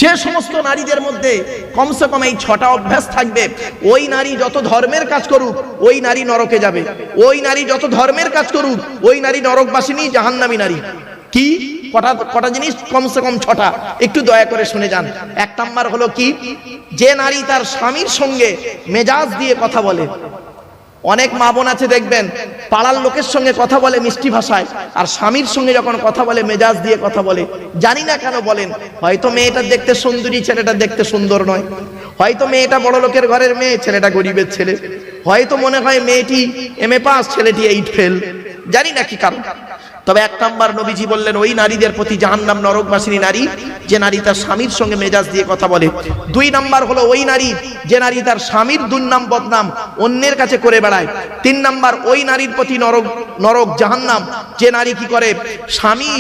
যে সমস্ত নারীদের মধ্যে কমসে কম এই 6টা অভ্যাস থাকবে, ওই নারী যত ধর্মের কাজ করুক ওই নারী নরকে যাবে। ওই নারী যত ধর্মের কাজ করুক ওই নারী নরকবাসিনী, জাহান্নামী নারী। কি কটা জিনিস? কমসে কম 6টা। একটু দয়া করে শুনে যান। 1 নাম্বার হলো কি? যে নারী তার স্বামীর সঙ্গে মেজাজ দিয়ে কথা বলে। অনেক মা বোন আছে দেখবেন পাড়ার লোকের সঙ্গে কথা বলে মিষ্টি ভাষায়, আর স্বামীর সঙ্গে যখন কথা বলে মেজাজ দিয়ে কথা বলে। জানি না কেন বলেন, হয়তো মেয়েটা দেখতে সুন্দরী, ছেলেটা দেখতে সুন্দর নয়। হয়তো মেয়েটা বড় লোকের ঘরের মেয়ে, ছেলেটা গরিবের ছেলে। হয়তো মনে হয় মেয়েটি MA পাস, ছেলেটি 8 ফেল। জানি না কি কারণ। তবে 1 নাম্বার নবীজি বললেন ওই নারীদের প্রতি জাহান্নাম, নরকবাসিনী নারী যে নারী তার স্বামীর সঙ্গে মেজাজ দিয়ে কথা বলে। 2 নাম্বার হলো ওই নারী যে নারী তার স্বামীর দুর্নাম বদনাম অন্যের কাছে করে বেড়ায়। 3 নাম্বার ওই নারীর প্রতি নরক জাহান্নাম যে নারী কি করে, স্বামী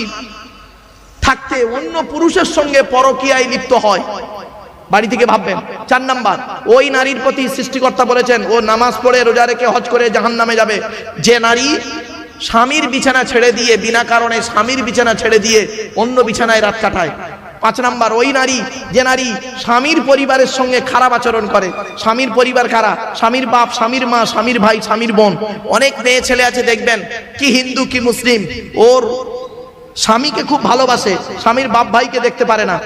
থাকতে অন্য পুরুষের সঙ্গে পরকীয়ায় লিপ্ত হয়। বাড়ি থেকে ভাববেন। 4 নাম্বার ওই নারীর প্রতি সৃষ্টিকর্তা বলেছেন ও নামাজ পড়ে রোজা রেখে হজ করে জাহান্নামে যাবে যে নারী স্বামীর বিছানা ছেড়ে দিয়ে, বিনা কারণে স্বামীর বিছানা ছেড়ে দিয়ে অন্য বিছানায় রাত কাটায়। 5 নাম্বার ওই নারী যে নারী স্বামীর পরিবারের সঙ্গে খারাপ আচরণ করে। স্বামীর পরিবার কারা? স্বামীর বাপ, স্বামীর মা, স্বামীর ভাই, স্বামীর বোন। অনেক মেয়ে ছেলে আছে দেখবেন কি হিন্দু কি মুসলিম, ওর স্বামীকে খুব ভালোবাসে, স্বামীর বাপ ভাইকে দেখতে পারে না।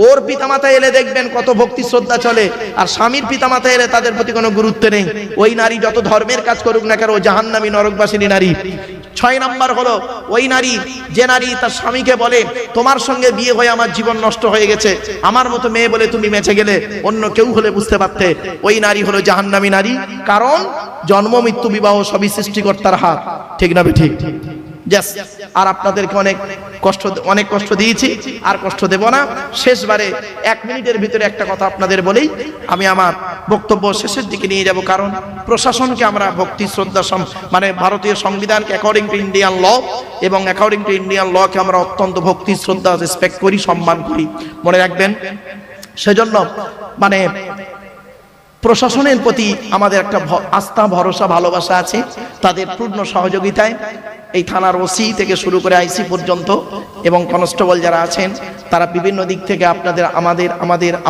ওর পিতামাতা এলে দেখবেন কত ভক্তি শ্রদ্ধা চলে, আর স্বামীর পিতামাতা এলে তাদের প্রতি কোনো গুরুত্ব নেই। ওই নারী যত ধর্মের কাজ করুক না কেন ও জাহান্নামী, নরকবাসিনী নারী। 6 নাম্বার হলো ওই নারী যে নারী তার স্বামীকে বলে তোমার সঙ্গে বিয়ে হয়ে আমার জীবন নষ্ট হয়ে গেছে, আমার মতো মেয়ে বলে তুমি বেঁচে গেলে, অন্য কেউ হলে বুঝতে পারতে। ওই নারী হলো জাহান্নামী নারী। কারণ জন্ম মৃত্যু বিবাহ সবই সৃষ্টিকর্তার হাত। ঠিক না ঠিক? আর আপনাদেরকে অনেক কষ্ট দিয়েছি, আর কষ্ট দেব না। শেষবারে 1 মিনিটের ভিতরে একটা কথা আপনাদের বলেই আমি আমার বক্তব্য শেষের দিকে নিয়ে যাব। কারণ প্রশাসনকে আমরা ভক্তি শ্রদ্ধা, মানে ভারতীয় সংবিধানকে অ্যাকর্ডিং টু ইন্ডিয়ান ল এবং অ্যাকর্ডিং টু ইন্ডিয়ান লকে আমরা অত্যন্ত ভক্তি শ্রদ্ধা রেসপেক্ট করি, সম্মান করি। মনে রাখবেন, সেজন্য মানে প্রশাসনের প্রতি আমাদের একটা আস্থা, ভরসা, ভালোবাসা আছে। তাদের পূর্ণ সহযোগিতায় এই থানার ওসি থেকে শুরু করে আইসি পর্যন্ত এবং কনস্টেবল যারা আছেন তারা বিভিন্ন দিক থেকে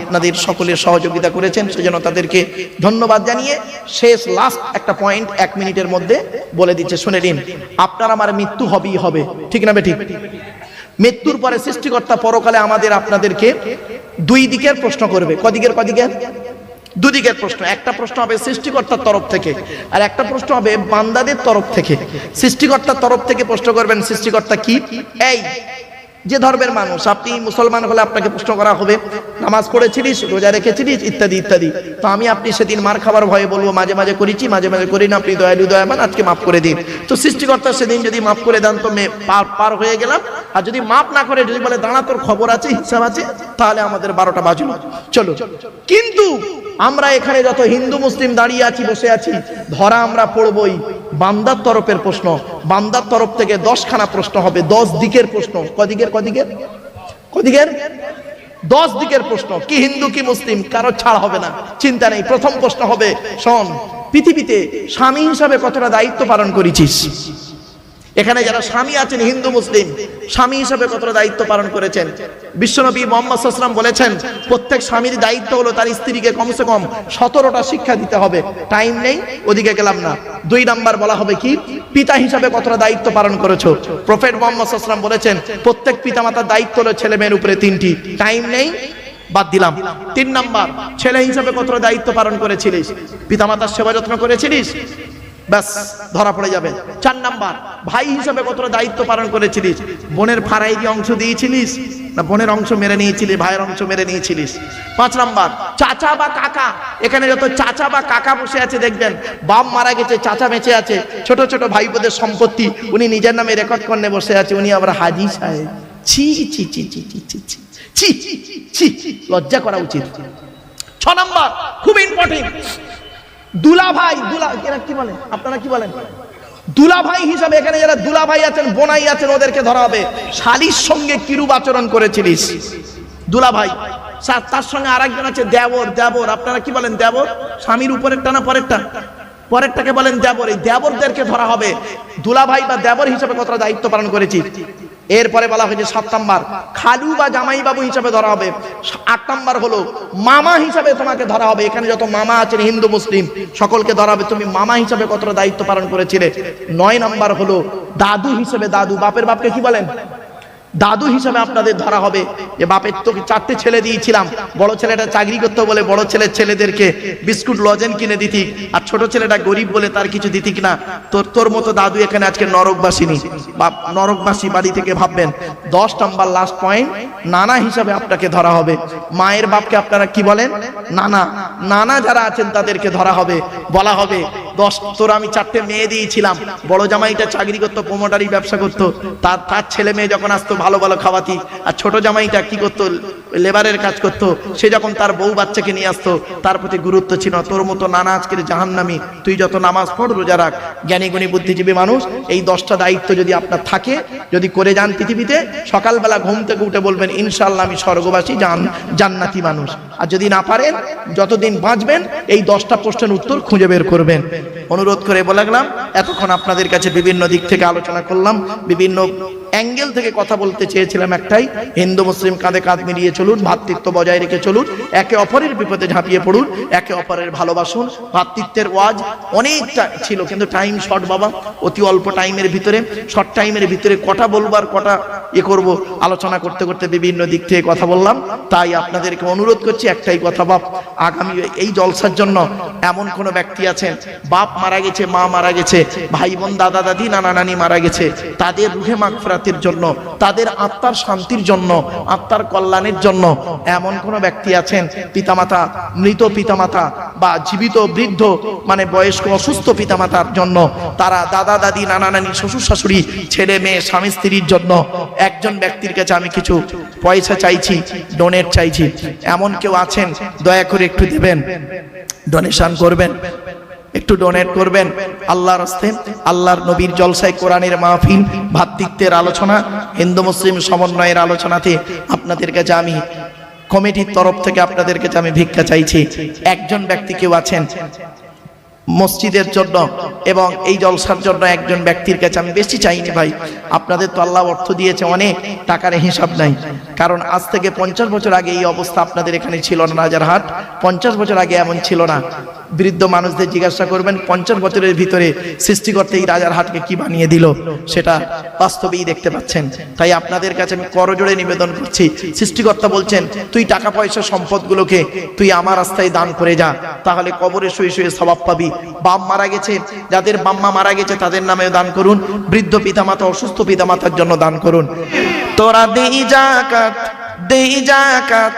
আপনাদের সকলের সহযোগিতা করেছেন। সেজন্য তাদেরকে ধন্যবাদ জানিয়ে লাস্ট একটা পয়েন্ট 1 মিনিটের মধ্যে বলে দিচ্ছে, শুনে নিন। আপনার আমার মৃত্যু হবেই হবে, ঠিক না ঠিক? মৃত্যুর পরে সৃষ্টিকর্তা পরকালে আপনাদেরকে 2 দিকের প্রশ্ন করবে। কদিকের? 2 দিকের প্রশ্ন। একটা প্রশ্ন হবে সৃষ্টিকর্তার তরফ থেকে, আর একটা প্রশ্ন হবে বান্দাদের তরফ থেকে। সৃষ্টিকর্তার তরফ থেকে প্রশ্ন করবেন সৃষ্টিকর্তা কি, এই যে ধর্মের মানুষ, আপনি মুসলমান হলে আপনাকে প্রশ্ন করা হবে নামাজ পড়েছিলিস, রোজা রেখেছিলিস, ইত্যাদি ইত্যাদি। তো আপনি সেদিন মার খাবার ভয়ে বলবো মাঝে মাঝে করেছি, মাঝে মাঝে করি না, আপনি দয়ালু দয়াবান, আজকে মাফ করে দিন। তো সৃষ্টিকর্তা সেদিন যদি মাফ করে দেন তো পার হয়ে গেলাম, আর যদি মাফ না করে যদি বলে দাঁড়া তোর খবর আছে, হিসাব আছে, তাহলে আমাদের 12টা বাজলো, চলো। কিন্তু আমরা এখানে যত হিন্দু মুসলিম দাঁড়িয়ে আছি, বসে আছি, ধরা আমরা পড়বই বান্দার তরফের প্রশ্ন। বান্দার তরফ থেকে 10খানা প্রশ্ন হবে, 10 দিকের প্রশ্ন। কদিকের? 10 দিকের প্রশ্ন। কি হিন্দু কি মুসলিম কারো ছাড় হবে না, চিন্তা নেই। প্রথম প্রশ্ন হবে, শোন, পৃথিবীতে স্বামী হিসাবে কতটা দায়িত্ব পালন করেছিস? এখানে যারা স্বামী আছেন হিন্দু মুসলিম, স্বামী হিসাবে কতটা দায়িত্ব পালন করেছেন? বিশ্বনবী মুহাম্মদ সাল্লাল্লাহু আলাইহি ওয়াসাল্লাম বলেছেন প্রত্যেক স্বামীর দায়িত্ব হলো তার স্ত্রীকে কমসে কম 17টা শিক্ষা দিতে হবে। টাইম নেই, ওদিকে গেলাম না। 2 নাম্বার বলা হবে কি, পিতা হিসাবে কতটা দায়িত্ব পালন করেছো? প্রফেট মুহাম্মদ সাল্লাল্লাহু আলাইহি ওয়াসাল্লাম বলেছেন প্রত্যেক পিতামাতার দায়িত্ব হলো ছেলে মেয়ের উপরে 3টি। টাইম নেই, বাদ দিলাম। 3 নাম্বার, ছেলে হিসাবে কতটা দায়িত্ব পালন করেছিলিস? পিতামাতার সেবা যত্ন করেছিলিস? বাস, ধরা পড়ে যাবে। 4 নাম্বার, ভাই হিসাবে কতটা দায়িত্ব পালন করেছিলিস? বোনের ফারাইজি অংশ দিয়েছিলিস না বোনের অংশ মেরে নিয়েছিলিস, ভাইয়ের অংশ মেরে নিয়েছিলিস? 5 নাম্বার, চাচা বা কাকা। এখানে যত চাচা বা কাকা বসে আছে দেখবেন, বাপ মারা গেছে, চাচা বেঁচে আছে, ছোট ছোট ভাইবোদের সম্পত্তি উনি নিজের নামে রেকর্ড করে বসে আছে, উনি আবার হাজি সাহেব। ছি ছি ছি ছি ছি ছি ছি ছি ছি, লজ্জা করা উচিত। 6 নাম্বার, খুব ইম্পর্টেন্ট, দুলাভাই। এরা কি বলেন, আপনারা কি বলেন? দুলাভাই হিসাবে এখানে যারা দুলাভাই আছেন, বোনাই আছেন, ওদেরকে ধরা হবে। শালীর সঙ্গে কিরূপ আচরণ করেছিলিস? দুলাভাই। তার সঙ্গে আরেকজন আছে দেবর। আপনারা কি বলেন? দেবর স্বামীর উপরেরটা না পরেরটা? পরেরটাকে বলেন দেবর। এই দেবরদেরকে ধরা হবে। দুলাভাই বা দেবর হিসাবে কতটা দায়িত্ব পালন করেছিস? এরপরে বলা হয়েছে 7 নাম্বার খালু বা জামাই বাবু হিসাবে ধরা হবে। 8 নাম্বার হলো মামা হিসাবে তোমাকে ধরা হবে। এখানে যত মামা আছেন হিন্দু মুসলিম সকলকে ধরা হবে, তুমি মামা হিসাবে কতটা দায়িত্ব পালন করেছিলে। 9 নাম্বার হলো দাদু হিসেবে, দাদু বাপের বাপকে কি বলেন, দাদু হিসাবে আপনাদের ধরা হবে। যে বাপের তোকে 4টে ছেলে দিয়েছিলাম, বড় ছেলেটা চাকরি করতে বলে বড় ছেলেদেরকে বিস্কুট লজেন কিনে দিতি, আর ছোট ছেলেটা গরিব বলে তার কিছু দিতি কিনা। তোর মতো দাদু এখানে আজকে নরকবাসিনী বা নরকবাসী বাড়ি থেকে ভাববেন। 10 নাম্বার লাস্ট পয়েন্ট, নানা হিসাবে আপনাকে ধরা হবে। মায়ের বাপকে আপনারা কি বলেন, নানা। নানা যারা আছেন তাদেরকে ধরা হবে, বলা হবে তোর আমি 4টে মেয়ে দিয়েছিলাম, বড় জামাইটা চাকরি করতো, প্রমোটারি ব্যবসা করতো, তার ছেলে মেয়ে যখন আসতো ভালো ভালো খাওয়াতি, আর ছোট জামাইটা কি করতো, লেবারের কাজ করতো, সে যখন তার বউ বাচ্চাকে নিয়ে আসতো তার প্রতি গুরুত্ব ছিল। তোর মতো নানা আজকের জাহান্নামী, তুই যত নামাজ পড় রোজা রাখ, জ্ঞানী গুণী বুদ্ধিজীবী মানুষ, এই 10টা দায়িত্ব যদি আপনার থাকে, যদি করে যান পৃথিবীতে, সকালবেলা ঘুম থেকে উঠে বলবেন ইনশাআল্লাহ আমি স্বর্গবাসী জান্নাতি মানুষ। আর যদি না পারেন, যতদিন বাঁচবেন এই 10টা প্রশ্নের উত্তর খুঁজে বের করবেন। অনুরোধ করে বলে গেলাম, এতক্ষণ আপনাদের কাছে বিভিন্ন দিক থেকে আলোচনা করলাম, বিভিন্ন অ্যাঙ্গেল থেকে কথা বলতে চেয়েছিলাম একটাই, হিন্দু মুসলিম কাঁধে কাঁধ মিলিয়ে চলুন, ভ্রাতৃত্ব বজায় রেখে চলুন, একে অপরের বিপদে ঝাঁপিয়ে পড়ুন, একে অপরের ভালোবাসুন। ভ্রাতৃত্বের ওয়াজ অনেকটা ছিল কিন্তু টাইম শর্ট বাবা, অতি অল্প টাইমের ভিতরে, শর্ট টাইমের ভিতরে কটা বলবো আর কটা করব, আলোচনা করতে করতে বিভিন্ন দিক থেকে কথা বললাম। তাই আপনাদেরকে অনুরোধ করছি একটাই কথা, বাপ আগামী এই জলসার জন্য এমন কোনো ব্যক্তি আছেন বাপ মারা গেছে, মা মারা গেছে, ভাই বোন দাদা দাদি নানা নানি মারা গেছে, তাদের রুহে মাগফিরাতের জন্য, তাদের আত্মার শান্তির জন্য, আত্মার কল্যাণের জন্য এমন কোন ব্যক্তি আছেন, পিতামাতা, মৃত পিতামাতা বা জীবিত বৃদ্ধ মানে বয়স্ক অসুস্থ পিতামাতার জন্য, তারা দাদা দাদি নানা নানি শ্বশুর শাশুড়ি ছেলে মেয়ে স্বামী স্ত্রীর জন্য একজন ব্যক্তির কাছে আমি কিছু পয়সা চাইছি, ডোনেট চাইছি, এমন কেউ আছেন দয়া করে একটু দেবেন, ডোনেশন করবেন, একটু ডোনেট করবেন আল্লাহর রাস্তে। আল্লাহর নবীর জলসায় কোরআনের মাহফিল, ভ্রাতৃত্বের আলোচনা, হিন্দু মুসলিম সমন্বয়ের আলোচনাতে আপনাদের কাছে আমি কমিটির তরফ থেকে আপনাদের কাছে আমি ভিক্ষা চাইছি। একজন ব্যক্তি কেউ আছেন মসজিদের জন্য এবং এই জলসার জন্য, একজন ব্যক্তির কাছে আমি বেশি চাইনি ভাই, আপনাদের তো আল্লাহ অর্থ দিয়েছে অনেক, টাকার হিসাব নাই। কারণ আজ থেকে 50 বছর আগে এই অবস্থা আপনাদের এখানে ছিল না, রাজারহাট 50 বছর আগে এমন ছিল না। বৃদ্ধ মানুষদের জিজ্ঞাসা করবেন 50 বছরের ভিতরে সৃষ্টিকর্তা এই রাজারহাটকে কি বানিয়ে দিল, সেটা বাস্তবেই দেখতে পাচ্ছেন। তাই আপনাদের কাছে আমি করজোড়ে নিবেদন করছি, সৃষ্টিকর্তা বলছেন তুই টাকা পয়সা সম্পদগুলোকে তুই আমার রাস্তায় দান করে যা, তাহলে কবরে শুয়ে শুয়ে সওয়াব পাবি। বাপ মারা গেছে, যাদের বাম্মা মারা গেছে তাদের নামেও দান করুন, বৃদ্ধ পিতামাতা অসুস্থ পিতামাতার জন্য দান করুন। তোরা দেই যাকাত, দেই যাকাত,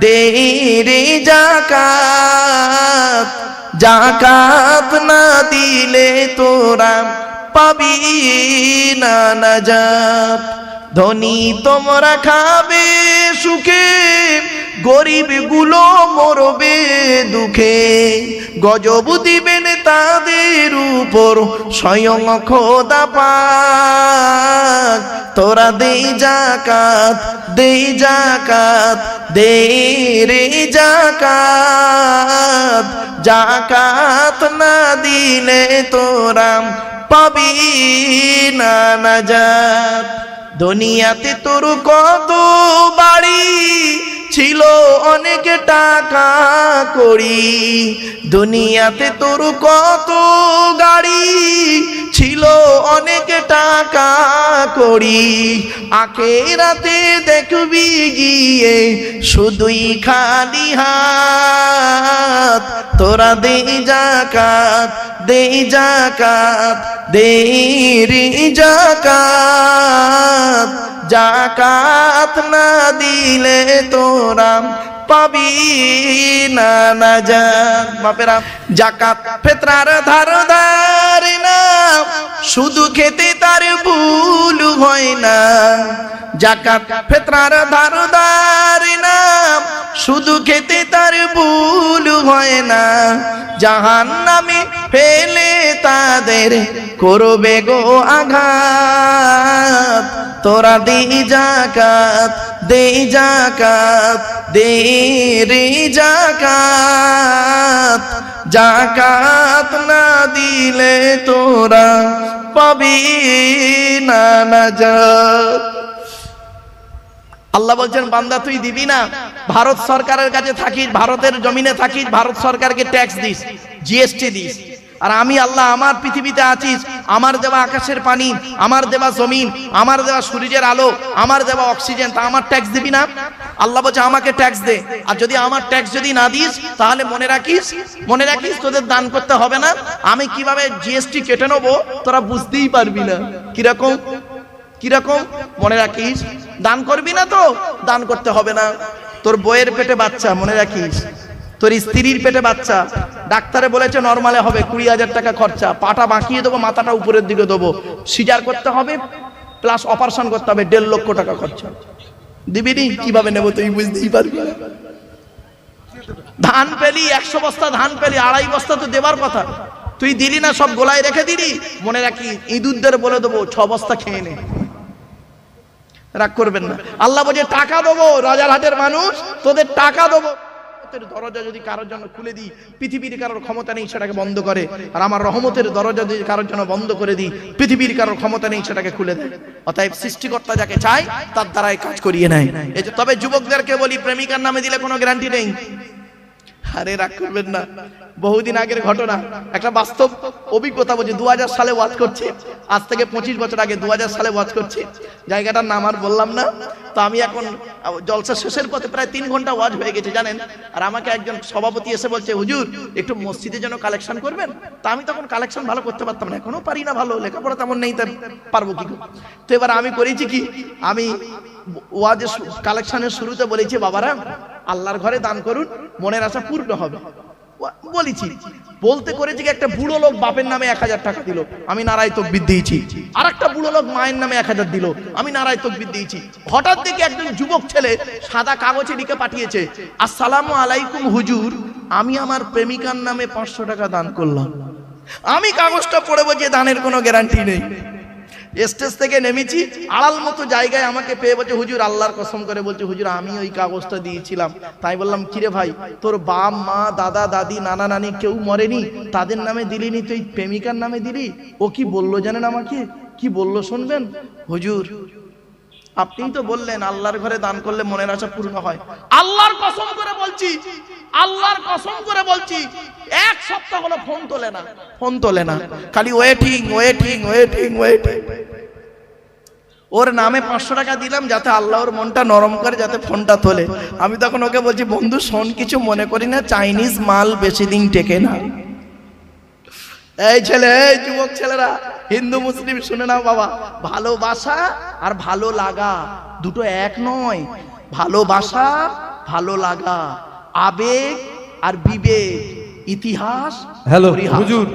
দেই রে যাকাত, যাকাত না দিলে তোরা পাবি না নাজাত। ধনী তোমরা খাবে সুখে, গরিব গুলো মরবে দুঃখে, গজব দিবেন তাদের উপর স্বয়ং খোদা পাক। তোরা দেই যাকাত, দেই যাকাত, দেই রে যাকাত, যাকাত না দিলে তোরা পাবি না নাজাত। দুনিয়াতে তোর কত বাড়ি ছিল, অনেক টাকা করি, দুনিয়াতে তোর কত গাড়ি ছিল, অনেক টাকা করি, আখিরাতে দেখবি গিয়ে শুধুই খালি হাত। তোরা দেই যাকাত, দেই যাকাত, দেই রে যাকাত, যাকাত না দিলে তোরা পাবি না নাজাত। বাপেরা যাকাত ফিতরার ধারদার না, শুধু খেতে তার ভুল হয় না। যাকাত ফিতরার ধারদার না, শুধু খেতে তার ভুল হয় না। জাহান্নামে ফেলে তাদের করবে গো আঘাত। তোরা দেই যাকাত, দেই যাকাত, দেই রে যাকাত, যাকাত না দিলে তোরা পাবি না নাজাত। আল্লাহ বলছেন বান্দা তুই দিবি না, ভারত সরকারের কাছে থাকিস, ভারতের জমিনে থাকিস, ভারত সরকারকে ট্যাক্স দিস, জিএসটি দিস, আর আমি আল্লাহ আমার পৃথিবীতে আছিস, আমার দেওয়া আকাশের পানি, আমার দেওয়া জমিন, আমার দেওয়া সূর্যের আলো, আমার দেওয়া অক্সিজেন, তা আমার ট্যাক্স দিবি না? আল্লাহ বলছে আমাকে ট্যাক্স দে, আর যদি আমার ট্যাক্স যদি না দিস তাহলে মনে রাখিস তোদের দান করতে হবে না। আমি কিভাবে জিএসটি কেটে নেবো তোরা বুঝতেই পারবি না। কিরকম মনে রাখিস, দান করবি না তো দান করতে হবে না। তোর বইয়ের পেটে বাচ্চা, মনে রাখিস, তোর স্ত্রীর পেটে বাচ্চা, ডাক্তারে বলেছে নরমালে হবে, 20,000 টাকা খরচা, পাটা বাঁকিয়ে দেবো, মাথাটা উপরের দিকে দেবো, সিজার করতে হবে প্লাস অপারেশন করতে হবে, 1.5 লক্ষ টাকা খরচা। দিবি নি? কিভাবে নেবো তুই বুঝতেই পারবি না। ধান পেলি 100 বস্তা, ধান পেলি 2.5 বস্তা তো দেবার কথা, তুই দিলি না, সব গোলায় রেখে দিলি। মনে রাখি ইঁদুরদের বলে দেবো 6 বস্তা খেয়ে নে, রাগ করবেন না। আল্লাহ বলে টাকা দেবো, রাজারহাটের মানুষ তোদের টাকা দেবো, দরজা যদি কারোর জন্য খুলে দিই, পৃথিবীর কারোর ক্ষমতা নেই সেটাকে বন্ধ করে, আর আমার রহমতের দরজা যদি কারোর জন্য বন্ধ করে দিই, পৃথিবীর কারোর ক্ষমতা নেই সেটাকে খুলে দেয়। অতএব সৃষ্টিকর্তা যাকে চায় তার দ্বারাই কাজ করিয়ে নেয়। এই যে তবে যুবকদেরকে বলি, প্রেমিকার নামে দিলে কোনো গ্যারান্টি নেই। আরে রাগ করবেন না, বহুদিন আগের ঘটনা, একটা বাস্তব অভিজ্ঞতা বলছি। 2000 সালে ওয়াজ করছি, আজ থেকে 25 বছর আগে 2000 সালে ওয়াজ করছি, জায়গাটার নাম আর বললাম না। তো আমি এখন জলসা শেষের পথে, প্রায় 3 ঘন্টা ওয়াজ হয়ে গেছে জানেন। আর আমাকে একজন সভাপতি এসে বলছে, হুজুর একটু মসজিদের জন্য কালেকশন করবেন। তা আমি তখন কালেকশন ভালো করতে পারতাম না, এখনো পারি না, ভালো লেখাপড়া তেমন নেই, তাই পারবো কি করে। তো এবার আমি করেছি কি, আমি ওয়াজের কালেকশনের শুরুতে বলেছি, বাবারা আল্লাহর ঘরে দান করুন, মনের আশা পূর্ণ হবে বলেছি। বলতে করেছি কি, একটা বুড়ো লোক বাপের নামে 1000 টাকা দিল, আমি নারায় তাকবীর দিয়েছি। আর একটা বুড়ো লোক মায়ের নামে 1000 দিল, আমি নারায় তাকবীর দিয়েছি। হঠাৎ দেখি একজন যুবক ছেলে সাদা কাগজে লিখে পাঠিয়েছে, আসসালামু আলাইকুম হুজুর, আমি আমার প্রেমিকার নামে 500 টাকা দান করলাম। আমি কাগজটা পড়ে বলছি দানের কোনো গ্যারান্টি নেই। স্টেজ থেকে নেমেছি, আড়াল মতো জায়গায় আমাকে পেয়ে বলছে, হুজুর আল্লাহর কসম করে বলছে, হুজুর আমি ওই কাগজটা দিয়েছিলাম। তাই বললাম, কিরে ভাই, তোর বাপ মা দাদা দাদি নানা নানি কেউ মরেনি, তাদের নামে দিলিনি, তুই প্রেমিকার নামে দিলি। ও কি বললো জানেন আমাকে? কি বললো শুনবেন? হুজুর আপনি তো বললেন আল্লাহর ঘরে দান করলে মনের আশা পূর্ণ হয়। আল্লাহর কসম করে বলছি, আল্লাহর কসম করে বলছি, 1 সপ্তাহ হলো ফোন তোলে না, খালি ওয়েটিং। ওর নামে 500 টাকা দিলাম যাতে আল্লাহর মনটা নরম করে, যাতে ফোনটা তোলে। আমি তখন ওকে বলছি, বন্ধু শোন, কিছু মনে করি না, চাইনিজ মাল বেশি দিন টেকে না। এই ছেলে, এই যুবক ছেলেরা, হিন্দু মুসলিম শুনে নাও বাবা, ভালোবাসা আর ভালো লাগা দুটো এক নয়। ভালোবাসা ভালো লাগা, আবেগ আর বিবেক, ইতিহাস। হ্যালো হুজুর,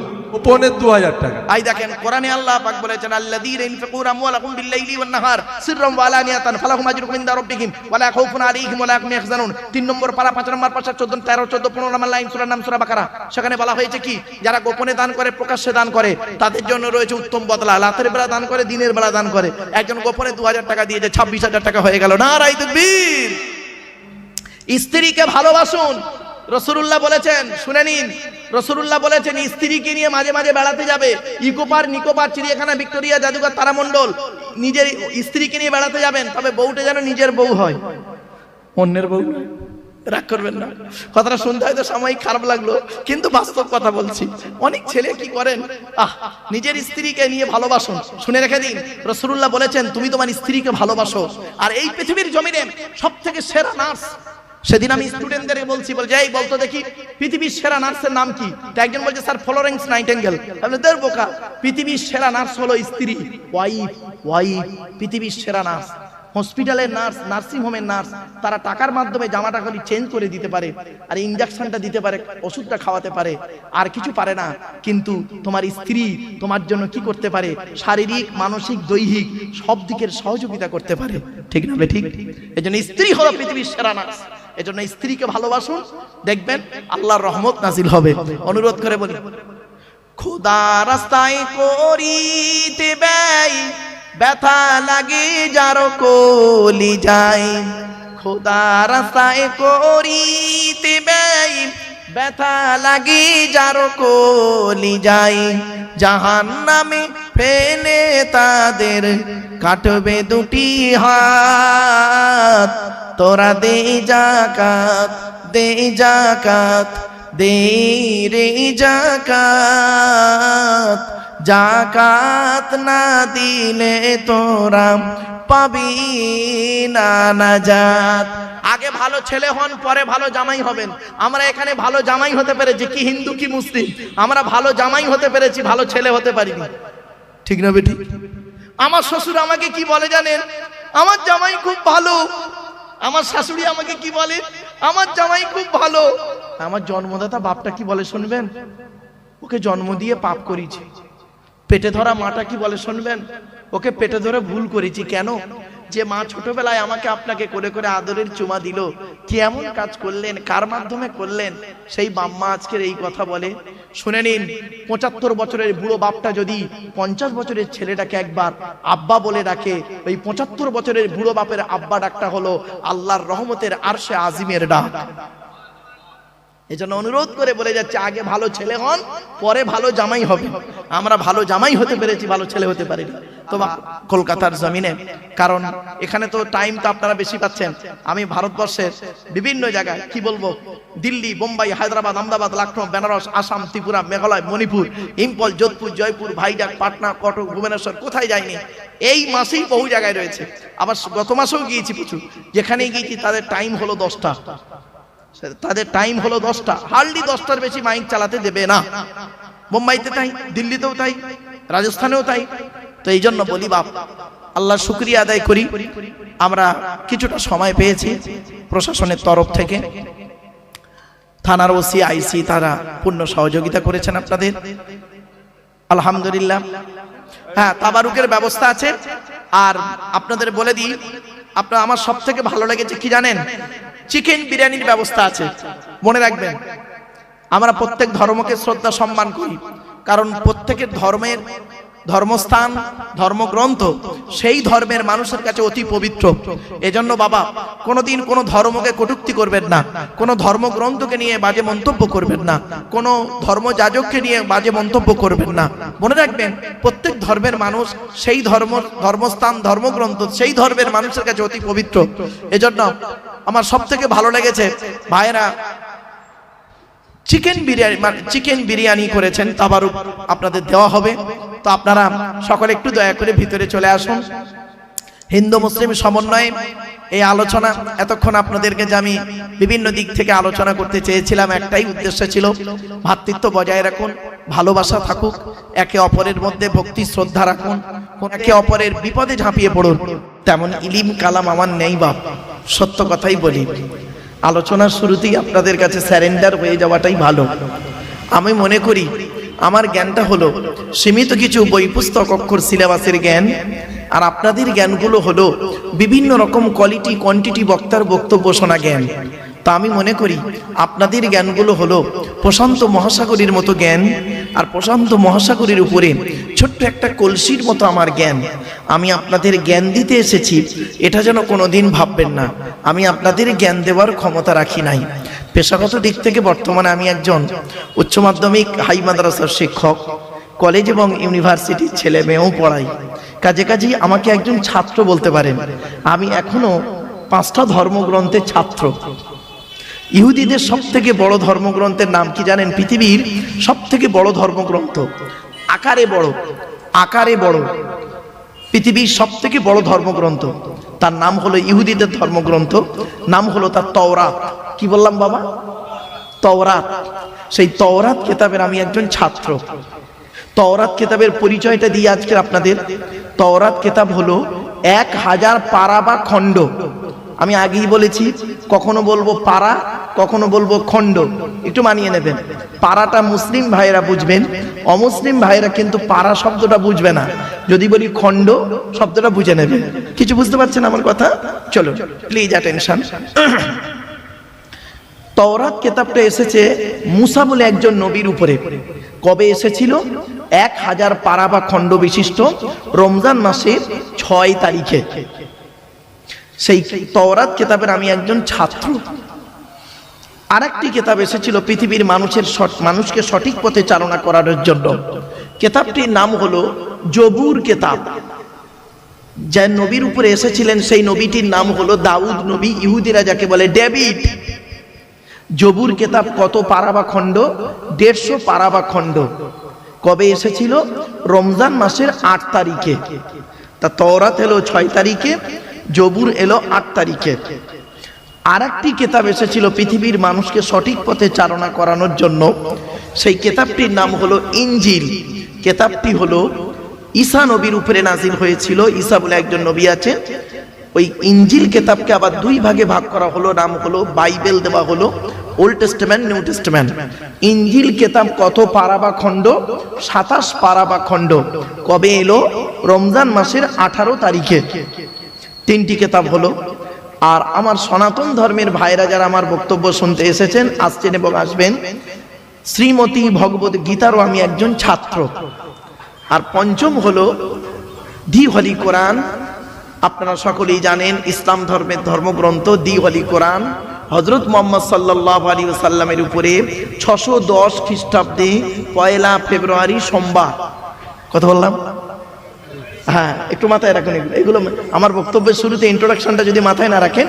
পৌনে 2000 টাকা। আই দেখেন কোরআনে আল্লাহ পাক বলেছেন, আল্লাযীনা ইনফিকুনা আমওয়ালাহুম বিল-লাইলি ওয়ান-নাহার সিররাম ওয়া আলানিয়াতান ফালাহুম আজরুহুম ইনদা রাব্বিহিম ওয়া লা খাউফুন আলাইহিম ওয়া লা হুম ইয়াহজানুন। 3 নম্বর পারা 5 নম্বর পাশা 14 13 14 15 নম্বর লাইন সূরার নাম সূরা বাকারা। সেখানে বলা হয়েছে কি, যারা গোপনে দান করে প্রকাশ্যে দান করে তাদের জন্য রয়েছে উত্তম বদলা। রাতের বেলা দান করে, দিনের বেলা দান করে। একজন গোপনে 2000 টাকা দিয়েছে, 26,000 টাকা হয়ে গেল। নারায়ে তাকবীর। স্ত্রীকে ভালোবাসুন। রাসূলুল্লাহ বলেছেন, শুনে নিন, রাসূলুল্লাহ বলেছেন স্ত্রীকে নিয়ে মাঝে মাঝে বেড়াতে যাবে। ইকোপার, নিকোপার, চিড়িয়াখানা, ভিক্টোরিয়া, জাদুঘর, তারামণ্ডল, নিজের স্ত্রীকে নিয়ে বেড়াতে যাবেন, তবে বউটা যেন নিজের বউ হয়, অন্যের বউ। রাগ করবেন না, কথাটা শুনতে হয়তো সাময়িক খারাপ লাগলো, কিন্তু বাস্তব কথা বলছি। অনেক ছেলে কি করেন, নিজের স্ত্রীকে নিয়ে ভালোবাসুন। শুনে রেখে দিন, রাসূলুল্লাহ বলেছেন তুমি তোমার স্ত্রীকে ভালোবাসো। আর এই পৃথিবীর জমিনে সবথেকে সেরা নার্স, সেদিন আমি স্টুডেন্টদেরকে বলছি, বলছে এই বলতো দেখি পৃথিবীর সেরা নার্সের নাম কি? একজন বলছে স্যার ফ্লোরেন্স নাইটিঙ্গেল। তাহলে দের বোকা, পৃথিবীর সেরা নার্স হলো স্ত্রী, ওয়াইফ পৃথিবীর সেরা নার্স। হসপিটালের নার্স, নার্সিং হোমের নার্স, তারা টাকার মাধ্যমে জামাটা খালি চেঞ্জ করে দিতে পারে, আর ইনজেকশনটা দিতে পারে, ওষুধটা খাওয়াতে পারে, আর কিছু পারে না। কিন্তু তোমার স্ত্রী তোমার জন্য কি করতে পারে? শারীরিক, মানসিক, দৈহিক সব দিকের সহযোগিতা করতে পারে। ঠিক না? ঠিক। এজন্য স্ত্রী হলো পৃথিবীর সেরা নার্স। এজন্য স্ত্রীকে ভালোবাসুন, দেখবেন আল্লাহর রহমত নাজিল হবে। অনুরোধ করে বলি, খোদা রাস্তায় করিতে ব্যয়, ব্যথা লাগে যার কলি যায়। খোদা রাস্তায় করিতে ব্যয়, ব্যথা লাগে যার কলি যায়। জাহান্নামে ফেলে তাদের কাটবে দুটি হাত। তোরা দে যাকাত, দে যাকাত, দে রে যাকাত। যাকাত না দিলে তোরা পাবি না নাজাত। আগে ভালো ছেলে হন, পরে ভালো জামাই হবেন। আমরা এখানে ভালো জামাই হতে পেরেছি, কি হিন্দু কি মুসলিম, আমরা ভালো জামাই হতে পেরেছি, ভালো ছেলে হতে পারিনি। ঠিক না বেটি? আমার শ্বশুর আমাকে কি বলে জানেন? আমার জামাই খুব ভালো। আমার শাশুড়ি আমাকে কি বলে? আমার জামাই খুব ভালো। আমার জন্মদাতা বাপটা কি বলে শুনবেন? ওকে জন্ম দিয়ে পাপ করেছি। পেটে ধরা মাটা কি বলে শুনবেন? ওকে পেটে ধরে ভুল করেছি। কেন? যে মা ছোটবেলায় আমাকে আপনাকে করে করে আদরের চুমা দিল, কি এমন কাজ করলেন, কার মাধ্যমে করলেন, সেই বাম্মা আজকের এই কথা বলে। শুনে নিন, ৭৫ বছরের বুড়ো বাপটা যদি ৫০ বছরের ছেলেটাকে একবার আব্বা বলে ডাকে, ওই ৭৫ বছরের বুড়ো বাপের আব্বা ডাকটা হলো আল্লাহর রহমতের আরশে আজিমের ডাক। এজন্য অনুরোধ করে বলে যাচ্ছে, আগে ভালো ছেলে হন, পরে ভালো জামাই হবে। আমরা ভালো জামাই হতে পেরেছি, ভালো ছেলে হতে পারিনি। তো কলকাতার জমিনে, কারণ এখানে তো টাইম তো আপনারা বেশি পাচ্ছেন। আমি ভারতবর্ষের বিভিন্ন জায়গায়, কি বলবো, দিল্লি, বোম্বাই, হায়দ্রাবাদ, আহমেদাবাদ, লখনৌ, বেনারস, আসাম, ত্রিপুরা, মেঘালয়, মণিপুর, ইম্ফল, যোধপুর, জয়পুর, ভাইজাগ, পাটনা, কটক, ভুবনেশ্বর, কোথায় যায়নি। এই মাসেই বহু জায়গায় রয়েছে। আবার গত মাসেও গিয়েছি প্রচুর। যেখানেই গিয়েছি তাদের টাইম হলো 10টা, তাদের টাইম হলো 10টা। হার্ডলি 10টার বেশি মাইক চালাতে দেবে না। বোম্বাইতে তাই, দিল্লিতেও তাই, রাজস্থানেও তাই। তো এই জন্য বলি বাপ, আল্লাহর শুকরিয়া আদায় করি, আমরা কিছুটা সময় পেয়েছি প্রশাসনের তরফ থেকে। থানার ওসি, আইসি তারা পূর্ণ সহযোগিতা করেছেন আপনাদের, আলহামদুলিল্লাহ। হ্যাঁ, তাবারুকের ব্যবস্থা আছে। আর আপনাদের বলে দিই, আপনার আমার সব থেকে ভালো লেগেছে কি জানেন? চিকেন বিরিয়ানির ব্যবস্থা আছে। মনে রাখবেন, আমরা প্রত্যেক ধর্মকে শ্রদ্ধা সম্মান করি, কারণ প্রত্যেকের ধর্মের ধর্মস্থান, ধর্মগ্রন্থ সেই ধর্মের মানুষের কাছে অতি পবিত্র। এজন্য বাবা, কোনোদিন কোনো ধর্মকে কটূক্তি করবেন না, কোনো ধর্মগ্রন্থকে নিয়ে বাজে মন্তব্য করবেন না, কোনো ধর্মযাজককে নিয়ে বাজে মন্তব্য করবেন না। মনে রাখবেন, প্রত্যেক ধর্মের মানুষ সেই ধর্মস্থান, ধর্মগ্রন্থ সেই ধর্মের মানুষের কাছে অতি পবিত্র। এজন্য আমার সব থেকে ভালো লেগেছে ভাইরা চিকেন বিরিয়ানি করেছেন, তাবারুক আপনাদের দেওয়া হবে। তো আপনারা সকলে একটু দয়া করে ভিতরে চলে আসুন। হিন্দু মুসলিম সমন্বয়ে এই আলোচনা, এতক্ষণ আপনাদেরকে যে আমি বিভিন্ন দিক থেকে আলোচনা করতে চেয়েছিলাম, একটাই উদ্দেশ্য ছিল, ভ্রাতৃত্ব বজায় রাখুন, ভালোবাসা থাকুক, একে অপরের মধ্যে ভক্তি শ্রদ্ধা রাখুন, একে অপরের বিপদে ঝাঁপিয়ে পড়ুন। তেমন ইলিম কালাম আমার নেই বাপ, সত্য কথাই বলি। আলোচনার শুরুতেই আপনাদের কাছে স্যারেন্ডার হয়ে যাওয়াটাই ভালো। আমি মনে করি আমার জ্ঞানটা হলো সীমিত কিছু বই পুস্তক অক্ষর সিলেবাসের জ্ঞান, আর আপনাদের জ্ঞানগুলো হলো বিভিন্ন রকম কোয়ালিটি কোয়ান্টিটি বক্তার বক্তব্য শোনা জ্ঞান। তা আমি মনে করি আপনাদের জ্ঞানগুলো হলো প্রশান্ত মহাসাগরের মতো জ্ঞান, আর প্রশান্ত মহাসাগরের উপরে ছোট্ট একটা কলসির মতো আমার জ্ঞান। আমি আপনাদের জ্ঞান দিতে এসেছি, এটা যেন কোনোদিন ভাববেন না আমি আপনাদের জ্ঞান দেওয়ার ক্ষমতা রাখি নাই। পেশাগত দিক থেকে বর্তমানে আমি একজন উচ্চ মাধ্যমিক হাই মাদ্রাসার শিক্ষক, কলেজ এবং ইউনিভার্সিটির ছেলে মেয়েও পড়াই। কাজেই আমাকে একজন ছাত্র বলতে পারেন। আমি এখনো 5টা ধর্মগ্রন্থের ছাত্র। ইহুদিদের সব থেকে বড় ধর্মগ্রন্থের নাম কি জানেন? পৃথিবীর সব থেকে বড় ধর্মগ্রন্থ, আকারে বড়, পৃথিবীর সব থেকে বড় ধর্মগ্রন্থ, তার নাম হলো ইহুদিদের ধর্মগ্রন্থ, নাম হলো তার তওরাত। কি বললাম বাবা? তওরাত। সেই তওরাত কিতাবের আমি একজন ছাত্র। তওরাত কিতাবের পরিচয়টা দিয়ে আজকে আপনাদের। তওরাত কিতাব হলো 1000 পারা বা খণ্ড। আমি আগেই বলেছি, কখনো বলবো পারা, কখনো বলবো খণ্ড, একটু মানিয়ে নেবেন। পারাটা মুসলিম ভাইয়েরা বুঝবেন, অমুসলিম ভাইয়েরা কিন্তু পারা শব্দটা বুঝবে না। যদি বলি খণ্ড, শব্দটা বুঝে নেবে। কিছু বুঝতে পারছেন আমার কথা? চলো প্লিজ অ্যাটেনশন। তওরাত কিতাবটা এসেছে মুসা বলে একজন নবীর উপরে। কবে এসেছিল? 1000 পারা বা খণ্ড বিশিষ্ট রমজান মাসের 6 তারিখে। সেই তওরাত কিতাবের আমি একজন ছাত্র। আরেকটি কিতাব এসেছিল পৃথিবীর মানুষকে সঠিক পথে চালনা করার জন্য। কিতাবটির নাম হলো জবুর কেতাব। যে নবীর উপরে এসেছিলেন সেই নবীটির নাম হলো দাউদ নবী, ইহুদিরা যাকে বলে ডেভিড। জবুর কেতাব কত পারা বা খণ্ড? 150 পারা বা খণ্ড। কবে এসেছিল? রমজান মাসের 8 তারিখে। তা তওরাত এলো 6 তারিখে, জবুর এলো 8 তারিখে। আর একটি কেতাব এসেছিল পৃথিবীর মানুষকে সঠিক পথে চালনা করানোর জন্য, সেই কেতাবটির নাম হলো ইনজিল। কেতাবটি হলো ঈসা নবীর উপরে নাজিল হয়েছিল। ঈসা বলে একজন নবী আছে। ওই ইনজিল কেতাবকে আবার 2 ভাগে ভাগ করা হলো, নাম হলো বাইবেল দেওয়া হলো, ওল্ড টেস্টামেন্ট, নিউ টেস্টামেন্ট। ইনজিল কেতাব কত পারা বা খণ্ড? 27 পারা বা খণ্ড। কবে এলো? রমজান মাসের 18 তারিখে। 3টি কেতাব হলো। আর আমার সনাতন ধর্মের ভাইরা যারা আমার বক্তব্য শুনতে এসেছেন, আসছেন এবং আসবেন, শ্রীমতী ভগবত গীতারও আমি একজন ছাত্র। আর পঞ্চম হলো দি হলি কোরআন। আপনারা সকলেই জানেন ইসলাম ধর্মের ধর্মগ্রন্থ দি হলি কোরআন হযরত মুহাম্মদ সাল্লাল্লাহু আলাইহি ওয়াসাল্লামের উপরে 610 খ্রিস্টাব্দে 1 ফেব্রুয়ারি সোমবার। কথা বললাম? হ্যাঁ, একটু মাথায় রাখুন। এগুলো আমার বক্তব্যের শুরুতে ইন্ট্রোডাকশনটা যদি মাথায় না রাখেন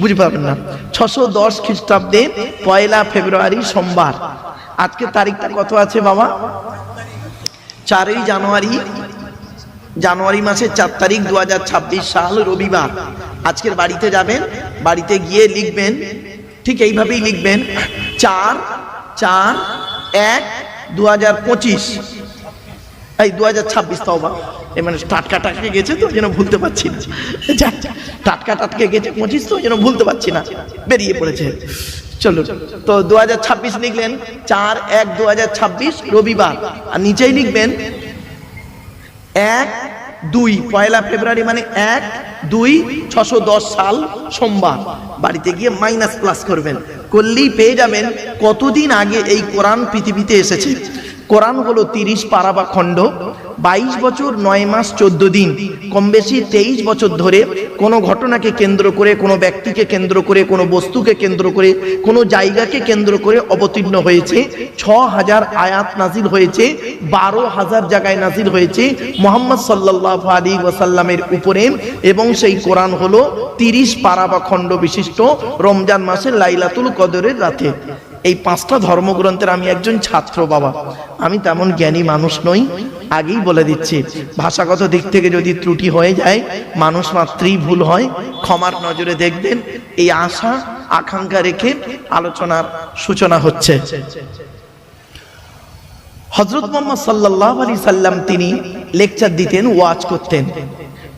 বুঝতে পারবেন না। 610 খ্রিস্টাব্দে 1 ফেব্রুয়ারি সোমবার। আজকে তারিখটা কত আছে বাবা? 4 জানুয়ারি। জানুয়ারি মাসের 4 তারিখ 2026 সাল, রবিবার। আজকের বাড়িতে যাবেন, বাড়িতে গিয়ে লিখবেন, ঠিক এইভাবেই লিখবেন 4/4/1/2025। এই 2026 তওবা, এই মানে টাটকা গেছে তো যেন ভুলতে পারছি না। টাটকা গেছে 25 তো যেন ভুলতে পারছি না, বেরিয়ে পড়েছে। চলো, তো 2026 লিখলেন 4/1/2026 রবিবার। আর নিচেই লিখবেন 1/2 1 ফেব্রুয়ারি মানে 1/2 610 সাল সোমবার। বাড়িতে গিয়ে মাইনাস প্লাস করবেন, করলেই পেয়ে যাবেন কতদিন আগে এই কোরআন পৃথিবীতে এসেছে। কোরআন হলো 30 পারা বা খণ্ড, 22 বছর 9 মাস 14 দিন, কম বেশি 23 বছর ধরে কোনো ঘটনাকে কেন্দ্র করে, কোনো ব্যক্তিকে কেন্দ্র করে, কোনো বস্তুকে কেন্দ্র করে, কোনো জায়গাকে কেন্দ্র করে অবতীর্ণ হয়েছে। 6000 আয়াত নাজিল হয়েছে, 12000 জায়গায় নাজিল হয়েছে মুহাম্মদ সাল্লাল্লাহু আলাইহি ওয়াসাল্লামের উপরে। এবং সেই কোরআন হলো 30 পারা বা খণ্ড বিশিষ্ট, রমজান মাসের লাইলাতুল কদরের রাতে। এই 5টা ধর্মগ্রন্থের আমি একজন ছাত্র বাবা, আমি তেমন জ্ঞানী মানুষ নই, আগেই বলে দিচ্ছি। ভাষাগত দিক থেকে যদি ত্রুটি হয়ে যায়, মানুষ মাত্রই ভুল হয়, ক্ষমার নজরে দেখবেন। এই আশা আকাঙ্ক্ষা রেখে আলোচনার সূচনা হচ্ছে। হযরত মুহাম্মদ সাল্লাল্লাহু আলাইহি সাল্লাম তিনি লেকচার দিতেন, ওয়াজ করতেন।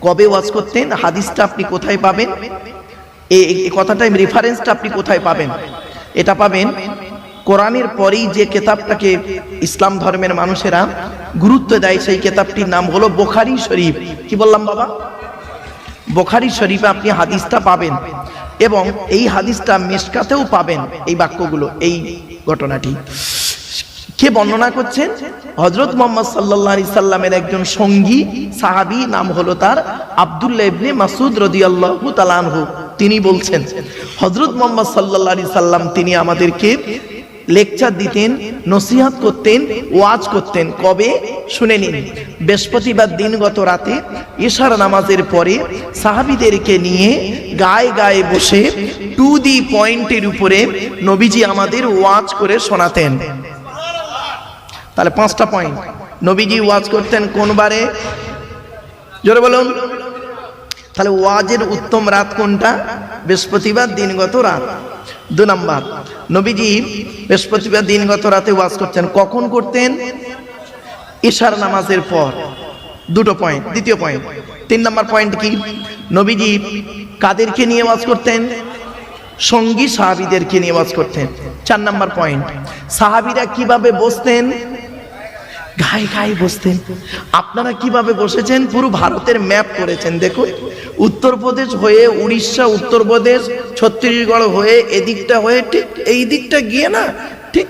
কবে ওয়াজ করতেন? হাদিসটা আপনি কোথায় পাবেন? এই কথাটা রেফারেন্সটা আপনি কোথায় পাবেন? এটা পাবেন কোরআনের পরেই যে কেতাবটাকে ইসলাম ধর্মের মানুষেরা গুরুত্ব দেয়, সেই কেতাবটির নাম হলো বুখারী শরীফ। কি বললাম বাবা? বুখারী শরীফে আপনি হাদিসটা পাবেন, এবং এই হাদিসটা মিশকাতেও পাবেন। এই বাক্যগুলো, এই ঘটনাটি কে বর্ণনা করছেন? হযরত মুহাম্মদ সাল্লাল্লাহু আলাইহি সাল্লামের একজন সঙ্গী সাহাবী, নাম হলো তার আব্দুল্লাহ ইবনে মাসউদ রাদিয়াল্লাহু তাআলা আনহু। তিনি বলছেন হযরত মুহাম্মদ সাল্লাল্লাহু আলাইহি সাল্লাম তিনি আমাদেরকে লেকচার দিতেন, নসিহত করতেন, ওয়াজ করতেন। কবে? শুনে নিন। বৃহস্পতিবার দিনগত রাতে ইশার নামাজের পরে সাহাবীদেরকে নিয়ে গায়ে গায়ে বসে টু দি পয়েন্টের উপরে নবীজি আমাদের ওয়াজ করে শোনাতেন। তাহলে 5টা পয়েন্ট। নবীজি ওয়াজ করতেন কোন বারে? জোরে বলুন। তাহলে ওয়াজের উত্তম রাত কোনটা? বৃহস্পতিবার দিনগত রাত। 2 নাম্বার, নবীজি বৃহস্পতিবার দিনগত রাতে ওয়াজ করতেন। কখন করতেন? ইশার নামাজের পর। 2টো পয়েন্ট। দ্বিতীয় পয়েন্ট। 3 নাম্বার পয়েন্ট কি? নবীজি কাদেরকে নিয়ে ওয়াজ করতেন? সঙ্গী সাহাবীদেরকে নিয়ে ওয়াজ করতেন। 4 নাম্বার পয়েন্ট, সাহাবীরা কিভাবে বসতেন? গায়ে গায়ে বসতেন। আপনারা কিভাবে বসেছেন? পুরো ভারতের ম্যাপ করেছেন। দেখুন, উত্তরপ্রদেশ হয়ে উড়িষ্যা, উত্তরপ্রদেশ, ছত্তিশগড় হয়ে এদিকটা হয়ে ঠিক এই দিকটা গিয়ে না, ঠিক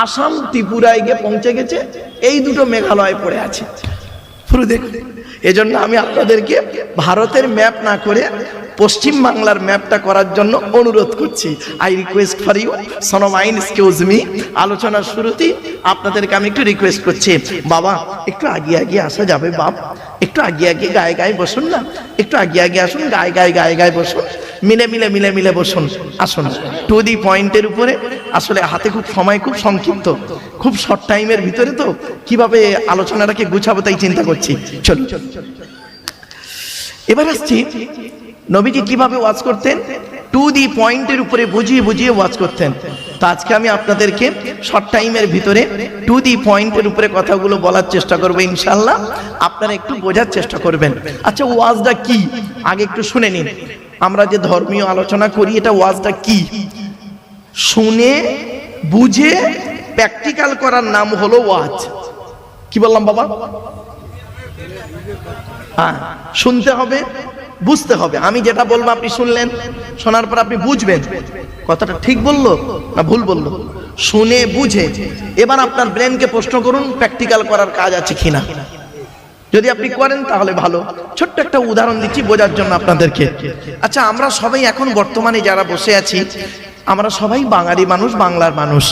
আসাম ত্রিপুরায় গিয়ে পৌঁছে গেছে। এই 2টো মেঘালয় পড়ে আছে পুরো। দেখুন, এজন্য আমি আপনাদেরকে ভারতের ম্যাপ না করে পশ্চিম বাংলার ম্যাপটা করার জন্য অনুরোধ করছি। I request for you, son of mine excuse me. আলোচনার শুরুতেই আপনাদেরকে আমি একটু রিকোয়েস্ট করছি, বাবা একটু আগিয়ে আসা যাবে? বাপ একটু আগিয়ে গায়ে বসুন না, একটু আগিয়ে আসুন, গায়ে বসুন, মিলে বসুন, আসুন। টু দি পয়েন্টের উপরে, আসলে হাতে খুব সময়, খুব সংক্ষিপ্ত, খুব শর্ট টাইমের ভিতরে, তো কিভাবে আলোচনাটাকে গুছাবো তাই চিন্তা করছি। চলুন এবার আসছি, নবীজি কিভাবে ওয়াজ করতেন? টু দি পয়েন্টের উপরে বুঝিয়ে ওয়াজ করতেন। তো আজকে আমি আপনাদেরকে শর্ট টাইমের ভিতরে টু দি পয়েন্টের উপরে কথাগুলো বলার চেষ্টা করবো ইনশাআল্লাহ। আপনারা একটু বোঝার চেষ্টা করবেন। আচ্ছা, ওয়াজটা কি আগে একটু শুনে নিন। আমরা যে ধর্মীয় আলোচনা করি, এটা ওয়াজটা কি? শুনে বুঝে প্র্যাকটিক্যাল করার নাম হলো ওয়াজ। কি বললাম বাবা? হ্যাঁ, শুনতে হবে, বুঝতে হবে। আমি যেটা বলবো আপনি শুনলেন, শোনার পর আপনি বুঝবেন কথাটা ঠিক বললো না ভুল বললো। শুনে বুঝে এবার আপনার ব্রেনকে প্রশ্ন করুন, প্র্যাকটিক্যাল করার কাজ আছে কিনা। যদি আপনি করেন তাহলে ভালো। ছোট্ট একটা উদাহরণ দিচ্ছি বোঝার জন্য আপনাদেরকে। আচ্ছা, আমরা সবাই এখন বর্তমানে যারা বসে আছি, আমরা সবাই বাঙালি মানুষ, বাংলার মানুষ,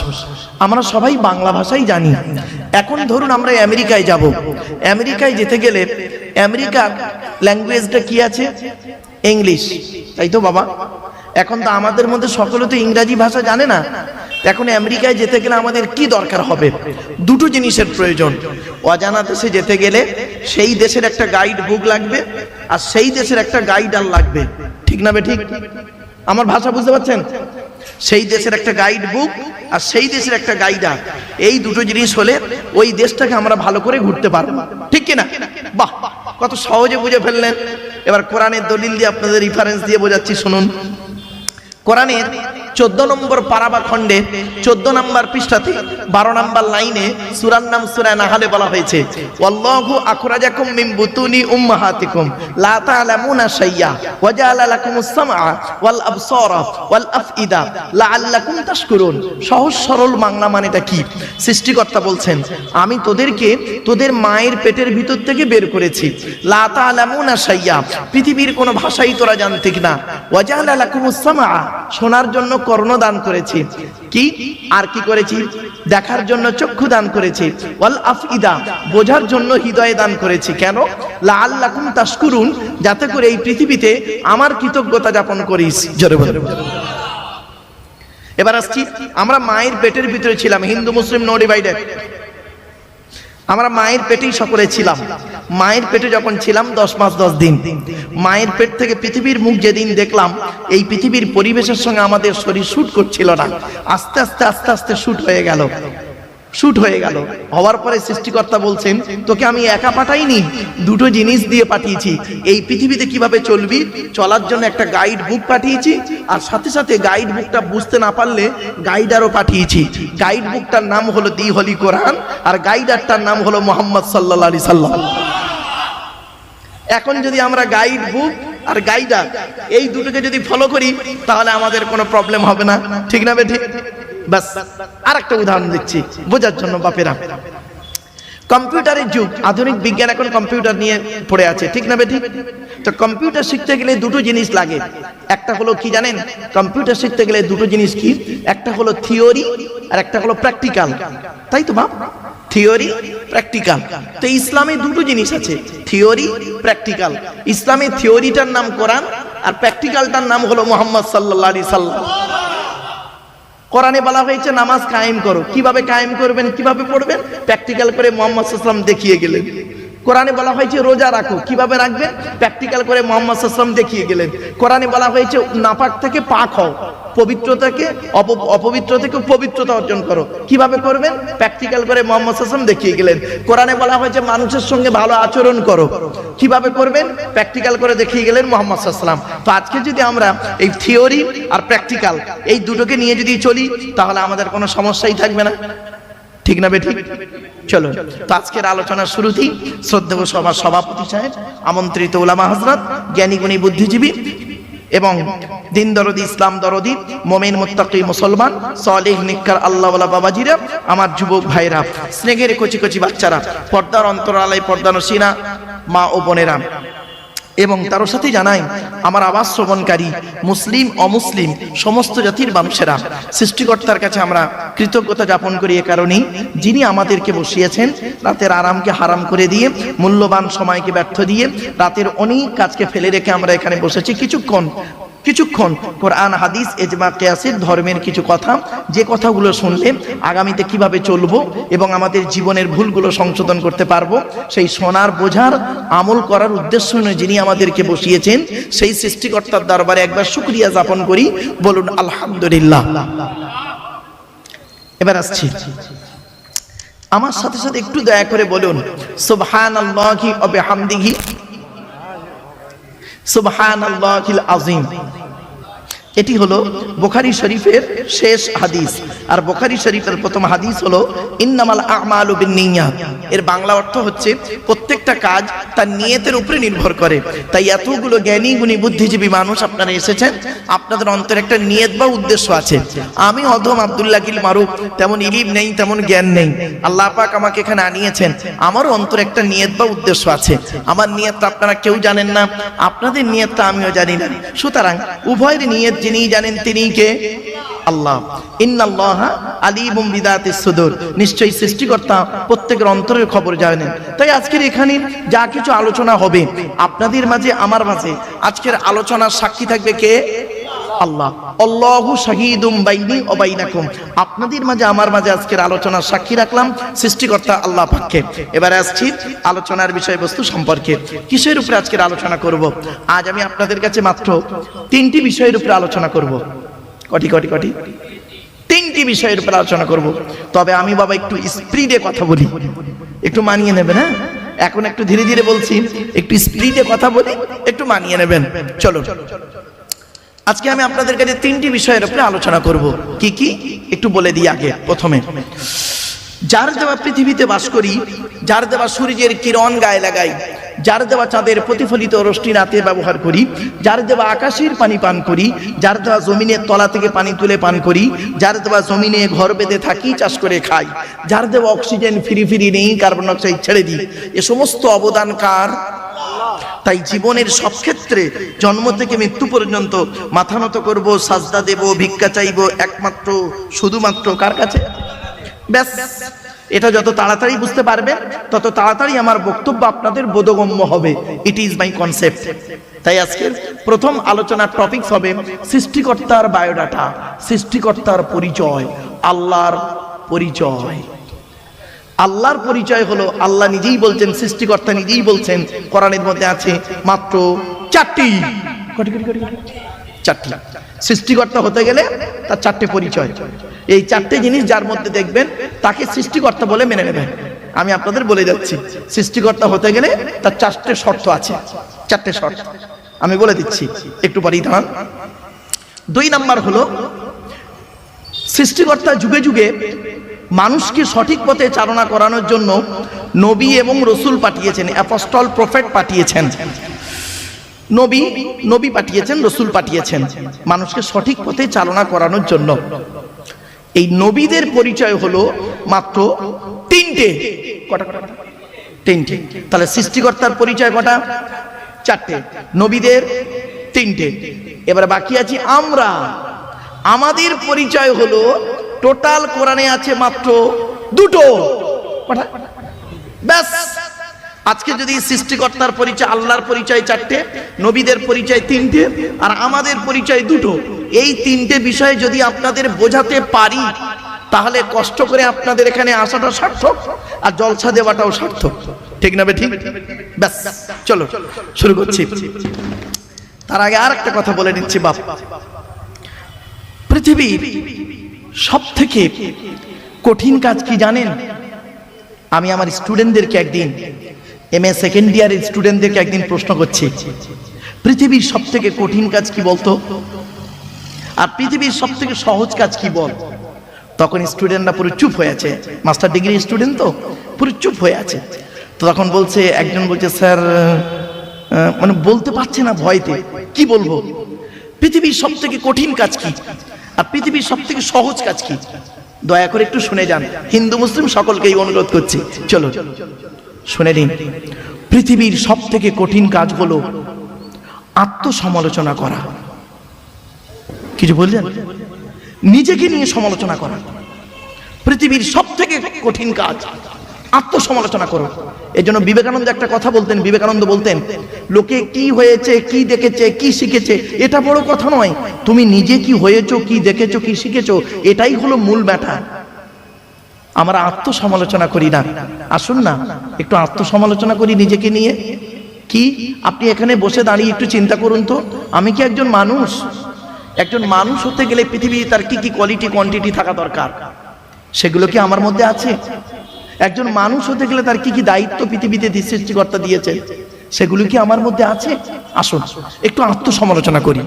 আমরা সবাই বাংলা ভাষাই জানি। এখন ধরুন আমরা আমেরিকায় যাব, আমেরিকায় যেতে গেলে আমেরিকার ল্যাঙ্গুয়েজটা কি আছে? ইংলিশ, তাই তো বাবা? এখন তো আমাদের মধ্যে সকলে তো ইংরাজি ভাষা জানে না। এখন আমেরিকায় যেতে গেলে আমাদের কি দরকার হবে? দুটো জিনিসের প্রয়োজন। অজানা দেশে যেতে গেলে সেই দেশের একটা গাইড বুক লাগবে, আর সেই দেশের একটা গাইডার লাগবে। ঠিক না ঠিক? আমার ভাষা বুঝতে পারছেন? সেই দেশের একটা গাইড বুক আর সেই দেশের একটা গাইডার, এই দুটো জিনিস হলে ওই দেশটাকে আমরা ভালো করে ঘুরতে পারবো। ঠিক কিনা? বাহ, কত সহজে বুঝে ফেললেন। এবার কোরআনের দলিল দিয়ে আপনাদের রেফারেন্স দিয়ে বোঝাচ্ছি, শুনুন। কোরআনের 14 নম্বর পারা বা খণ্ডে 14 নম্বর পৃষ্ঠাতে 12 নম্বর লাইনে সূরার নাম সূরা নাহলে বলা হয়েছে, ওয়াল্লাহু আখরাজাকুম মিন বুতুনি উম্মাহাতিকুম লা তা'লামুনা শাইয়্যা ওয়া জাআলা লাকুমুস সামআ ওয়াল আবসারা ওয়াল আফইদা লাআল্লাকুম তাশকুরুন। সহজ সরল বাংলা মানেটা কি? সৃষ্টিকর্তা বলছেন, আমি তোদেরকে তোদের মায়ের পেটের ভিতর থেকে বের করেছি। লা তা'লামুনা শাইয়্যা, পৃথিবীর কোনো ভাষাই তোরা জানতিস না। ওয়া জাআলা লাকুমুস সামআ, শোনার জন্য কর্ণ দান করেছি। কি আর কি করেছি? দেখার জন্য চক্ষু দান করেছি। ওয়াল আফইদা, বোঝার জন্য হৃদয় দান করেছি। কেন? লাআল্লাকুম তাশকুরুন, যাতে করে এই পৃথিবীতে আমার কৃতজ্ঞতা যাপন করিস। জোরে বলে। এবার আসছি, আমরা মায়ের পেটের ভিতরে ছিলাম, হিন্দু মুসলিম নো ডিভাইডেড। আমরা মায়ের পেটেই সকলে ছিলাম। মায়ের পেটে যখন ছিলাম 10 মাস 10 দিন, মায়ের পেট থেকে পৃথিবীর মুখ যেদিন দেখলাম, এই পৃথিবীর পরিবেশের সঙ্গে আমাদের শরীর শুট করছিল না। আস্তে আস্তে শুট হয়ে গেল। হওয়ার পরে সৃষ্টিকর্তা বলছেন, তোকে আমি একা পাঠাইনি, দুটো জিনিস দিয়ে পাঠিয়েছি। এই পৃথিবীতে কিভাবে চলবি, চলার জন্য একটা গাইড বুক পাঠিয়েছি, আর সাথে সাথে গাইড বুকটা বুঝতে না পারলে গাইডারও পাঠিয়েছি। গাইড বুকটার নাম হলো দি হোলি কোরআন, আর গাইডারটার নাম হলো মুহাম্মদ সাল্লাল্লাহু আলাইহি সাল্লাম। এখন যদি আমরা গাইড বুক আর গাইডার এই দুটোকে যদি ফলো করি, তাহলে আমাদের কোনো প্রবলেম হবে না। ঠিক না বেঠিক? বাস আর একটা উদাহরণ দিচ্ছি বোঝার জন্য বাপেরা। কম্পিউটারের যুগ, আধুনিক বিজ্ঞান এখন কম্পিউটার নিয়ে পড়ে আছে। ঠিক না বেঠিক? তো কম্পিউটার শিখতে গেলে দুটো জিনিস লাগে। একটা হলো কি জানেন? কম্পিউটার শিখতে গেলে দুটো জিনিস কি? একটা হলো থিওরি আর একটা হলো প্র্যাকটিক্যাল। তাই তো বাপ? Theory, practical. তো ইসলামে দুটো জিনিস আছে, থিওরি, প্র্যাকটিক্যাল। ইসলামের থিওরিটার নাম কোরআন, আর প্র্যাকটিক্যালটার নাম হলো মুহাম্মদ সাল্লাল্লাহু আলাইহি সাল্লাম। কোরআনে বলা হয়েছে নামাজ কায়েম করো। কিভাবে কায়েম করবেন, কিভাবে পড়বেন? প্র্যাকটিক্যাল করে মুহাম্মদ সাল্লাল্লাহু আলাইহি সাল্লাম দেখিয়ে গেলেন। কোরআনে বলা হয়েছে রোজা রাখো, কিভাবে রাখবেন? প্র্যাকটিক্যাল করে মুহাম্মদ সাল্লাল্লাহু আলাইহি সাল্লাম দেখিয়ে গেলেন। কোরআনে বলা হয়েছে নাপাক থেকে পাক হও, পবিত্র থেকে অপবিত্র থেকে পবিত্রতা অর্জন করো, কিভাবে করবেন? প্র্যাকটিক্যাল করে মুহাম্মদ সাল্লাল্লাহু আলাইহি সাল্লাম দেখিয়ে গেলেন। কোরআনে বলা হয়েছে মানুষের সঙ্গে ভালো আচরণ করো, কিভাবে করবেন? প্র্যাকটিক্যাল করে দেখিয়ে গেলেন মুহাম্মদ সাল্লাল্লাহু আলাইহি সাল্লাম। তো আজকে যদি আমরা এই থিওরি আর প্র্যাকটিক্যাল এই দুটোকে নিয়ে যদি চলি, তাহলে আমাদের কোনো সমস্যাই থাকবে না। ঠিক না বেঠিক? চলো, তো আজকের আলোচনার শুরুতেই শ্রদ্ধেয় সভার সভাপতি সাহেব, আমন্ত্রিত উলামা হযরত, জ্ঞানী গুণী বুদ্ধিজীবী এবং দিন দরদি, ইসলাম দরদি, মুমিন মুত্তাকি মুসলমান, সালেহ নিককার আল্লাহওয়ালা বাবাজিরা, আমার যুবক ভাইরা, স্নেহের কচি কচি বাচ্চারা, পর্দার অন্তরালে পর্দানসীনা মা ও বোনেরা, এবং তার সাথে জানাই আমার আওয়াজ শ্রবণকারী মুসলিম অমুসলিম সমস্ত জাতির মানুষেরা সৃষ্টিকর্তার কাছে আমরা কৃতজ্ঞতা জ্ঞাপন করি এ কারণেই, যিনি আমাদেরকে বসিয়েছেন রাতের আরামকে হারাম করে দিয়ে, মূল্যবান সময়কে ব্যর্থ দিয়ে, রাতের অনেক কাজকে ফেলে রেখে আমরা এখানে বসেছি কিছুক্ষণ কোরআন হাদিস ইজমা কিয়াসের ধর্মের কিছু কথা, যে কথাগুলো শুনলে আগামীতে কিভাবে চলবো এবং আমাদের জীবনের ভুলগুলো সংশোধন করতে পারবো, সেই শোনার বোঝার আমল করার উদ্দেশ্য নিয়ে যিনি আমাদেরকে বসিয়েছেন সেই সৃষ্টিকর্তার দরবারে একবার শুকরিয়া জ্ঞাপন করি, বলুন আলহামদুলিল্লাহ। এবার আসছি, আমার সাথে সাথে একটু দয়া করে বলুন সুবহানাল্লাহি ওয়া বিহামদিহি সুবহানাল্লাহিল আযীম। এটি হলো বুখারী শরীফের শেষ হাদিস, আর বুখারী শরীফের প্রথম হাদিস হলো ইন্নামাল আ'মালু বিন্নিয়াত। এর বাংলা অর্থ হচ্ছে প্রত্যেকটা কাজ তার নিয়তের উপরে নির্ভর করে। তাই এতগুলো জ্ঞানী গুণী বুদ্ধিজীবী মানুষ আপনারা এসেছেন, আপনাদের অন্তরে একটা নিয়ত বা উদ্দেশ্য আছে। আমি অধম আব্দুল্লাহ গিল মারুফ, তেমন ইলিম নেই, তেমন জ্ঞান নেই, আল্লাহ পাক আমাকে এখানে আনিয়েছেন, আমারও অন্তরে একটা নিয়ত বা উদ্দেশ্য আছে। আমার নিয়তটা আপনারা কেউ জানেন না, আপনাদের নিয়তটা আমিও জানি না। সুতরাং উভয়ের নিয়ত যিনি জানেন তিনি কে? আল্লাহ। ইন্নাল্লাহা আলিমুম বিযাতিস সুদূর, নিশ্চয়ই সৃষ্টিকর্তা প্রত্যেকের অন্তরের খবর জানেন। তাই আজকের এখানে যা কিছু আলোচনা হবে আপনাদের মাঝে আমার মাঝে, আজকের আলোচনার সাক্ষী থাকবে কে? আল্লাহ। আল্লাহু শাহীদুম বাইনি ওয়া বাইনাকুম, আপনাদের মাঝে আমার মাঝে আজকের আলোচনার সাক্ষী রাখলাম সৃষ্টিকর্তা আল্লাহ পাককে। এবারে আসছি আলোচনার বিষয়বস্তু সম্পর্কে। কিসের উপরে আজকের আলোচনা করব? আজ আমি আপনাদের কাছে মাত্র 3টি বিষয়ের উপরে আলোচনা করব। কটি? 3টি বিষয়ের উপরে আলোচনা করব। তবে আমি বাবা একটু স্পিডে কথা বলি, একটু মানিয়ে নেবেন। হ্যাঁ, এখন একটু ধীরে ধীরে বলছি, একটু স্পিডে কথা বলি, একটু মানিয়ে নেবেন। চলো, আজকে আমি আপনাদের কাছে 3টি বিষয়ের উপরে আলোচনা করব। কি কি একটু বলে দিই আগে। প্রথমে, যার দেওয়া পৃথিবীতে বাস করি, যার দেওয়া সূর্যের কিরণ গায়ে লাগাই, যার দেওয়া চাঁদের প্রতিফলিত রশ্মি রাতে ব্যবহার করি, যার দেওয়া আকাশের পানি পান করি, যার দেওয়া জমিনের তলা থেকে পানি তুলে পান করি, যার দেওয়া জমিনে ঘর বেঁধে থাকি, চাষ করে খাই, যার দেওয়া অক্সিজেন ফিরি নেই, কার্বন ডাইঅক্সাইড ছেড়ে দিই, এ সমস্ত অবদান কার? তাই জীবনের সব ক্ষেত্রে জন্ম থেকে মৃত্যু পর্যন্ত মাথা নত করবো, সাজদা দেব, ভিক্ষা চাইবো একমাত্র শুধুমাত্র কার কাছে? ব্যাস, এটা যত তাড়াতাড়ি বুঝতে পারবেন তত তাড়াতাড়ি আমার বক্তব্য আপনাদের বোধগম্য হবে। It is my concept. তাই আজকের প্রথম আলোচনার টপিকস হবে সৃষ্টিকর্তার বায়োডাটা, সৃষ্টিকর্তার পরিচয়, আল্লাহর পরিচয়। আল্লাহর পরিচয় হলো, আল্লাহ নিজেই বলছেন, সৃষ্টিকর্তা নিজেই বলছেন, কোরআনের মধ্যে আছে মাত্র 4টি। সৃষ্টিকর্তা হতে গেলে তার 4টে পরিচয়। এই 4টে জিনিস যার মধ্যে দেখবেন তাকে সৃষ্টিকর্তা বলে মেনে নেবেন। আমি আপনাদের বলে যাচ্ছি, সৃষ্টিকর্তা হতে গেলে তার 4টে শর্ত আছে। 4টে শর্ত আমি বলে দিচ্ছি, একটু পরেই দাঁড়ান। 2 নাম্বার হলো, সৃষ্টিকর্তা যুগে যুগে মানুষকে সঠিক পথে চালনা করানোর জন্য নবী এবং রসুল পাঠিয়েছেন, অ্যাপোস্টল প্রফেট পাঠিয়েছেন। নবী পাঠিয়েছেন, রসুল পাঠিয়েছেন মানুষকে সঠিক পথে চালনা করানোর জন্য। এই নবীদের পরিচয় হলো মাত্র 3টে। কটা? 3টে। তাহলে সৃষ্টিকর্তার পরিচয় কটা? 4টে, নবীদের 3টে। এবারে বাকি আছি আমরা। আমাদের পরিচয় হলো, টোটাল কোরআনে আছে মাত্র 2টো। কটা? ব্যাস। আজকে যদি সৃষ্টিকর্তার পরিচয়, আল্লাহর পরিচয় 4টে, নবীদের পরিচয় 3টে, আর আমাদের পরিচয় 2টো, এই 3টে বিষয় যদি আপনাদের বোঝাতে পারি তাহলে কষ্ট করে আপনাদের এখানে আসাটা সার্থক, আর জলসা দেওয়াটাও সার্থক। ঠিক না ঠিক? ব্যাস, চলো শুরু করছি। তার আগে আর একটা কথা বলে নিচ্ছি বাপ, পৃথিবীর সব থেকে কঠিন কাজ কি জানেন? আমি আমার স্টুডেন্টদেরকে একদিন, MA সেকেন্ড ইয়ারের স্টুডেন্টদেরকে একদিন প্রশ্ন করছি, পৃথিবীর সব থেকে কঠিন কাজ কি বলতো, আর পৃথিবীর সব থেকে সহজ কাজ কি বল। তখন স্টুডেন্টরা পুরো চুপ হয়ে আছে, মাস্টার ডিগ্রি স্টুডেন্ট তো পুরো চুপ হয়ে আছে। তো তখন বলছে, একজন বলছে, স্যার মানে বলতে পারছে না ভয়তে, কি বলবো, পৃথিবীর সব থেকে কঠিন কাজ কি আর পৃথিবীর সব থেকে সহজ কাজ কি? দয়া করে একটু শুনে যান, হিন্দু মুসলিম সকলকেই অনুরোধ করছি, চলো শুনে নিন। পৃথিবীর সব থেকে কঠিন কাজ হলো আত্মসমালোচনা করা। কিছু বললেন? নিজেকে নিয়ে সমালোচনা করা পৃথিবীর সব থেকে কঠিন কাজ। আত্মসমালোচনা করো। এই জন্য বিবেকানন্দ একটা কথা বলতেন। বিবেকানন্দ বলতেন, লোকে কি হয়েছে, কি দেখেছে, কি শিখেছে এটা বড় কথা নয়, তুমি নিজে কি হয়েছো, কি দেখেছো, কি শিখেছো, এটাই হলো মূল ব্যাপার। আমরা আত্মসমালোচনা করি না। আসুন না একটু আত্মসমালোচনা করি নিজেকে নিয়ে। কি আপনি এখানে বসে দাঁড়িয়ে একটু চিন্তা করুন তো, আমি কি একজন মানুষ? একজন মানুষ হতে গেলে পৃথিবীতে তার কি কি কোয়ালিটি কোয়ান্টিটি থাকা দরকার, সেগুলো কি আমার মধ্যে আছে? একজন মানুষ হতে গেলে তার কি কি দায়িত্ব পৃথিবীতে সৃষ্টিকর্তা দিয়েছে, সেগুলো কি আমার মধ্যে আছে? আসুন একটু আত্মসমালোচনা করি।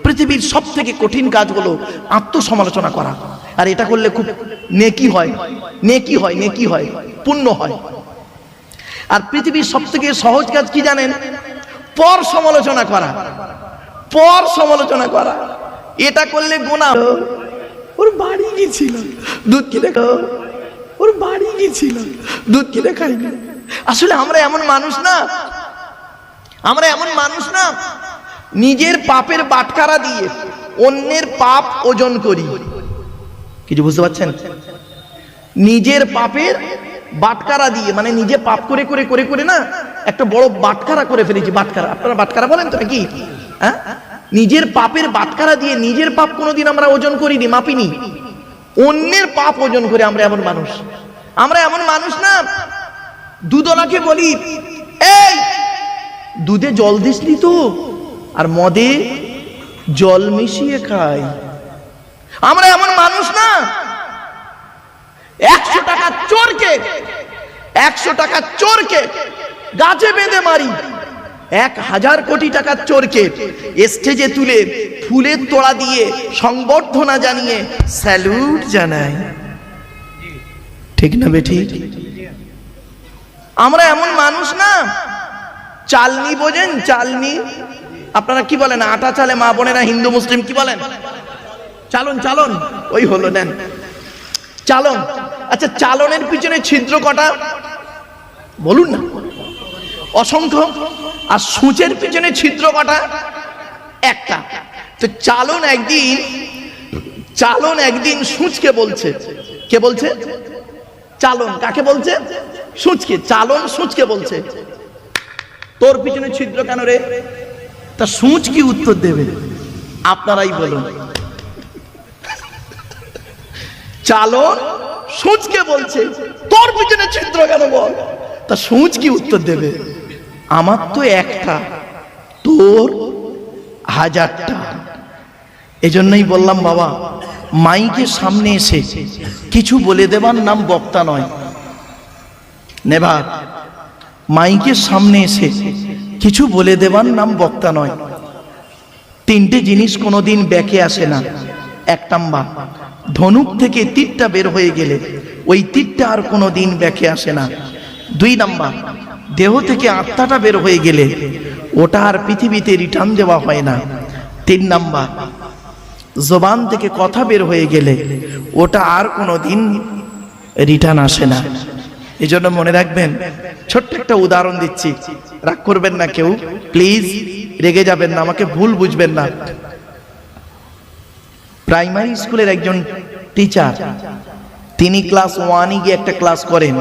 পৃথিবীর সব থেকে কঠিন কাজ হলো আত্মসমালোচনা করা। আর এটা করলে খুব নেকি হয়, নেকি হয়, নেকি হয়, পুণ্য হয়। আর পৃথিবীর সব থেকে সহজ কাজ কি জানেন? পর সমালোচনা করা। পর সমালোচনা করা, এটা করলে গুনাহ। ওর বাড়ি গেছিল দুধ কিনে, ওর বাড়ি গেছিল দুধ কিনে খাইনি। আসলে আমরা এমন মানুষ না, আমরা এমন মানুষ না নিজের পাপের বাটখারা দিয়ে অন্যের পাপ ওজন করি। কিছু বুঝতে পারছেন? নিজের পাপের বাটখারা দিয়ে, মানে নিজে পাপ করে করে করে করে না একটা বড় বাটখারা করে ফেলেছি। বাটখারা, আপনারা বাটখারা বলেন তো নাকি? হ্যাঁ, নিজের পাপের বাটখারা দিয়ে নিজের পাপ কোনোদিন আমরা ওজন করিনি, মাপিনি। অন্যের পাপ ওজন করে আমরা এমন মানুষ। আমরা এমন মানুষ না দুধওয়ালাকে বলি, এই দুধে জল দিসনি তো, আর মদে জল মিশিয়ে খাই। আমরা এমন মানুষ না 100 টাকা চোরকে, 100 টাকা চোরকে গাছে বেঁধে মারি, 1000 কোটি টাকার চোরকে স্টেজে তুলে ফুলের তোড়া দিয়ে সংবর্ধনা জানিয়ে স্যালুট জানাই। ঠিক না বেঠিক? আমরা এমন মানুষ না চালনি বোঝেন? চালনি, আপনারা কি বলেন? আটা চালে মা বোনেরা, হিন্দু মুসলিম কি বলেন? চালন, চালন, ওই হলো, নেন চালন। আচ্ছা, চালনের পিছনে ছিদ্র কটা বলুন না? অসংখ্য। আর সূচের পিছনে ছিদ্র কটা? একটা। তো চালন একদিন সূচকে বলছে। কে বলছে? চালন। কাকে বলছে? সূচকে। চালন সূচকে বলছে, তোর পিছনে ছিদ্র কেন রে? তা সূচ কি উত্তর দেবে? আপনারাই বলুন। চালন সূচকে বলছে, তোর পিছনে ছিদ্র কেন বল? তা সূচ কি উত্তর দেবে? আমার তো একটা, তোর 1000টা। এজন্যই বললাম বাবা, মাইকের সামনে এসে কিছু বলে দেবার নাম বক্তা নয়। নেভার। মাইকের সামনে এসে কিছু বলে দেবার নাম বক্তা নয়। 3টে জিনিস কোনোদিন ব্যাকে আসে না। 1 নাম্বার, ধনুক থেকে তীরটা বের হয়ে গেলে ওই তীরটা আর কোনোদিন ব্যাকে আসে না। 2 নাম্বার, দেহ থেকে আত্মাটা বের হয়ে গেলে ওটা আর পৃথিবীতে রিটার্ন দেওয়া হয় না। 3 নাম্বার, জবান থেকে কথা বের হয়ে গেলে ওটা আর কোনোদিন রিটার্ন আসে না। এই জন্য মনে রাখবেন, ছোট্ট একটা উদাহরণ দিচ্ছি, রাগ করবেন না কেউ, প্লিজ রেগে যাবেন না, আমাকে ভুল বুঝবেন না। প্রাইমারি স্কুলের একজন টিচার, তিনি ক্লাস 1-এ গিয়ে একটা ক্লাস করেন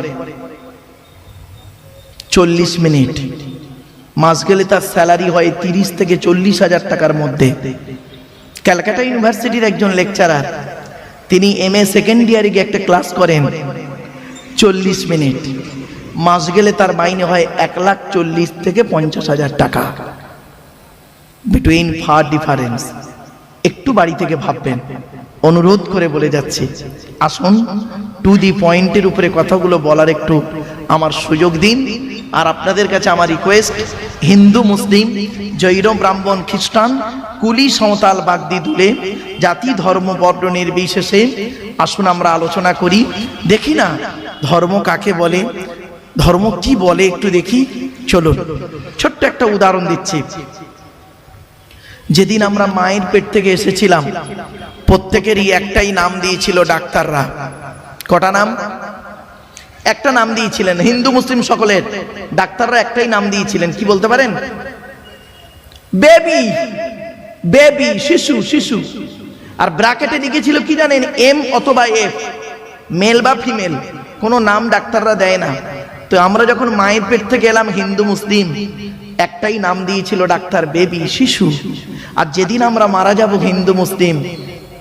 40 মিনিট। মাস গেলে তার স্যালারি হয় 30 থেকে 40,000 টাকার মধ্যে। ক্যালকাটা ইউনিভার্সিটির একজন লেকচারার, তিনি MA সেকেন্ড ইয়ারে গিয়ে একটা ক্লাস করেন 40 মিনিট। মাস গেলে তার মাইনে হয় 1,40,000 থেকে 50,000 টাকা। Between far difference. একটু বাড়ি থেকে ভাববেন, অনুরোধ করে বলে যাচ্ছি, আসুন টু দি পয়েন্টের উপরে কথাগুলো বলার একটু আমার সুযোগ দিন। আর আপনাদের কাছে আমার রিকোয়েস্ট, হিন্দু মুসলিম জৈন ব্রাহ্মণ খ্রিস্টান কুলি সাঁওতাল বাগদি দুলে জাতি ধর্ম বর্ণ নির্বিশেষে আসুন আমরা আলোচনা করি। দেখি না ধর্ম কাকে বলে, ধর্ম কি বলে একটু দেখি। চলুন ছোট্ট একটা উদাহরণ দিচ্ছি। যেদিন আমরা মায়ের পেট থেকে এসেছিলাম, প্রত্যেকেরই একটাই নাম দিয়েছিল ডাক্তাররা। কটা নাম? একটা নাম দিয়েছিলেন। হিন্দু মুসলিম সকলের ডাক্তাররা একটাই নাম দিয়েছিলেন। কি বলতে পারেন? বেবি, বেবি শিশু, শিশু। আর ব্র্যাকেটে লিখেছিল কি জানেন, এম অথবা এফ, মেল বা ফিমেল, কোনো নাম ডাক্তাররা দেয় না। তো আমরা যখন মায়ের পেট থেকে এলাম হিন্দু মুসলিম, একটাই নাম দিয়েছিল ডাক্তার, বেবি, শিশু। আর যেদিন আমরা মারা যাব হিন্দু মুসলিম,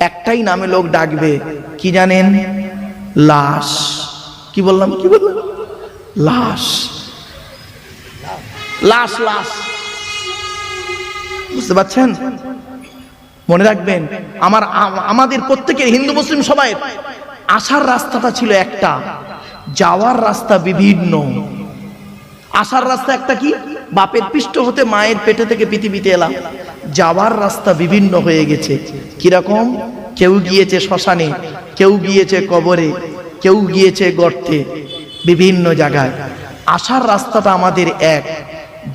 একটাই নামে লোক ডাকবে, কি জানেন, লাশ। কি বললাম, কি বললাম, লাশ, লাশ, লাশ। বুঝতে পারছেন? মনে রাখবেন, আমাদের প্রত্যেকের, হিন্দু মুসলিম সবাই আসার রাস্তাটা ছিল একটা, যাওয়ার রাস্তা বিভিন্ন। আসার রাস্তা একটা কি, বাপের পৃষ্ঠ হতে মায়ের পেটে থেকে পৃথিবীতে এলাম। যাওয়ার রাস্তা বিভিন্ন হয়ে গেছে। কিরকম? কেউ গিয়েছে শ্মশানে, কেউ গিয়েছে কবরে, কেউ গিয়েছে গর্তে, বিভিন্ন জায়গায়। আসার রাস্তাটা আমাদের এক,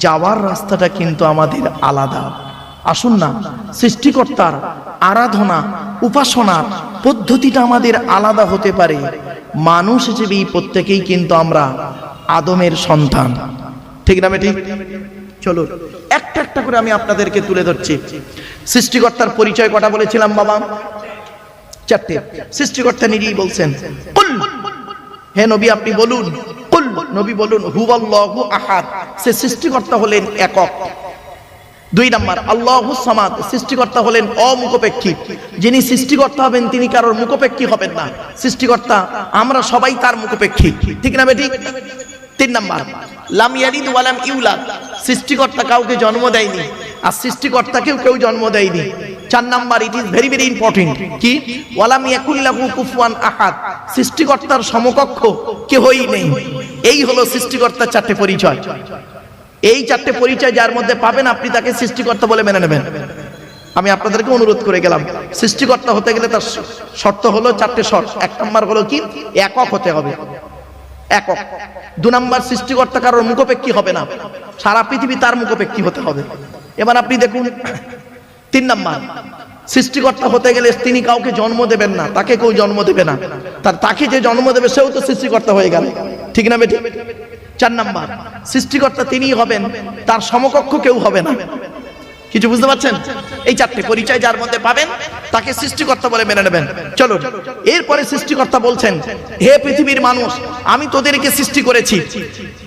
যাওয়ার রাস্তাটা কিন্তু আমাদের আলাদা। আসুন না, সৃষ্টিকর্তার আরাধনা উপাসনার পদ্ধতিটা আমাদের আলাদা হতে পারে। মানুষ হিসেবে প্রত্যেকেই কিন্তু আমরা আদমের সন্তান, ঠিক না বেটি? চলো একটা একটা করে আমি আপনাদেরকে তুলে ধরছি। সৃষ্টিকর্তার পরিচয় কটা বলেছিলাম বাবা? চারটে। সৃষ্টিকর্তা নিজেই বলছেন, কুল, হে নবী আপনি বলুন, কুল, নবী বলুন, হুয়াল্লাহু আহাদ, সে সৃষ্টিকর্তা হলেন একক। 2 নাম্বার, আল্লাহুস সামাদ, সৃষ্টিকর্তা হলেন অমুখপেক্ষী। যিনি সৃষ্টিকর্তা হবেন তিনি কারোর মুখপেক্ষী হবেন না। সৃষ্টিকর্তা আমরা সবাই তার মুখপেক্ষী, ঠিক না বেটি? 3 নাম্বার, লাম ইয়ালিদ ওয়া লাম ইউলাদ, সৃষ্টিকর্তা কাউকে জন্ম দেয়নি, আর সৃষ্টিকর্তাকেও কেউ জন্ম দেয়নি। 4 number, it is very very important, কি, ওয়া লাম ইয়াকুল লাহু কুফুয়ান আহাদ, সৃষ্টিকর্তার সমকক্ষ কেউই নেই। এই হলো সৃষ্টিকর্তার 4টে পরিচয়। এই 4টে পরিচয় যার মধ্যে পাবেন, আপনি তাকে সৃষ্টিকর্তা বলে মেনে নেবেন। আমি আপনাদেরকে অনুরোধ করে গেলাম, সৃষ্টিকর্তা হতে গেলে তার শর্ত হলো 4টে শর্ত। 1 নাম্বার হলো কি, একক হতে হবে, একক। 2 নাম্বার, সৃষ্টিকর্তা কারোর মুখপেক্ষী হবে না, সারা পৃথিবী তার মুখপেক্ষী হতে হবে। এবার আপনি দেখুন 3 নাম্বার, সৃষ্টিকর্তা হতে গেলে তিনি কাউকে জন্ম দেবেন না, তাকে কেউ জন্ম দেবে না, তাকে যে জন্ম দেবে সেও তো সৃষ্টিকর্তা হয়ে গেল, ঠিক না বেটি? 4 নাম্বার, সৃষ্টিকর্তা তিনিই হবেন, তার সমকক্ষ কেউ হবে না। কিছু বুঝতে পারছেন? এই 4টে পরিচয় যার মধ্যে পাবেন, তাকে সৃষ্টিকর্তা বলে মেনে নেবেন। চলো, এরপরে সৃষ্টিকর্তা বলছেন, হে পৃথিবীর মানুষ, আমি তোদেরকে সৃষ্টি করেছি,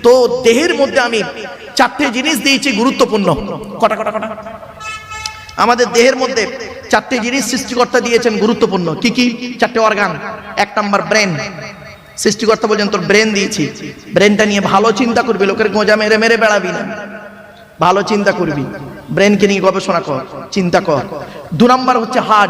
তো দেহের মধ্যে আমি 4টে জিনিস দিয়েছি গুরুত্বপূর্ণ। কটা কটা কটা? আমাদের দেহের মধ্যে 4টে জিনিস সৃষ্টিকর্তা দিয়েছেন গুরুত্বপূর্ণ। কি কি? 4টে অর্গান। 1 number, brain. সৃষ্টিকর্তা বলছেন তোর ব্রেন দিয়েছি, ব্রেনটা নিয়ে ভালো চিন্তা করবি, লোকের গোঁজা মেরে মেরে বেড়াবি না, ভালো চিন্তা করবি, ব্রেনকে নিয়ে গবেষণা কর, চিন্তা কর। 2 নাম্বার হচ্ছে হার্ট,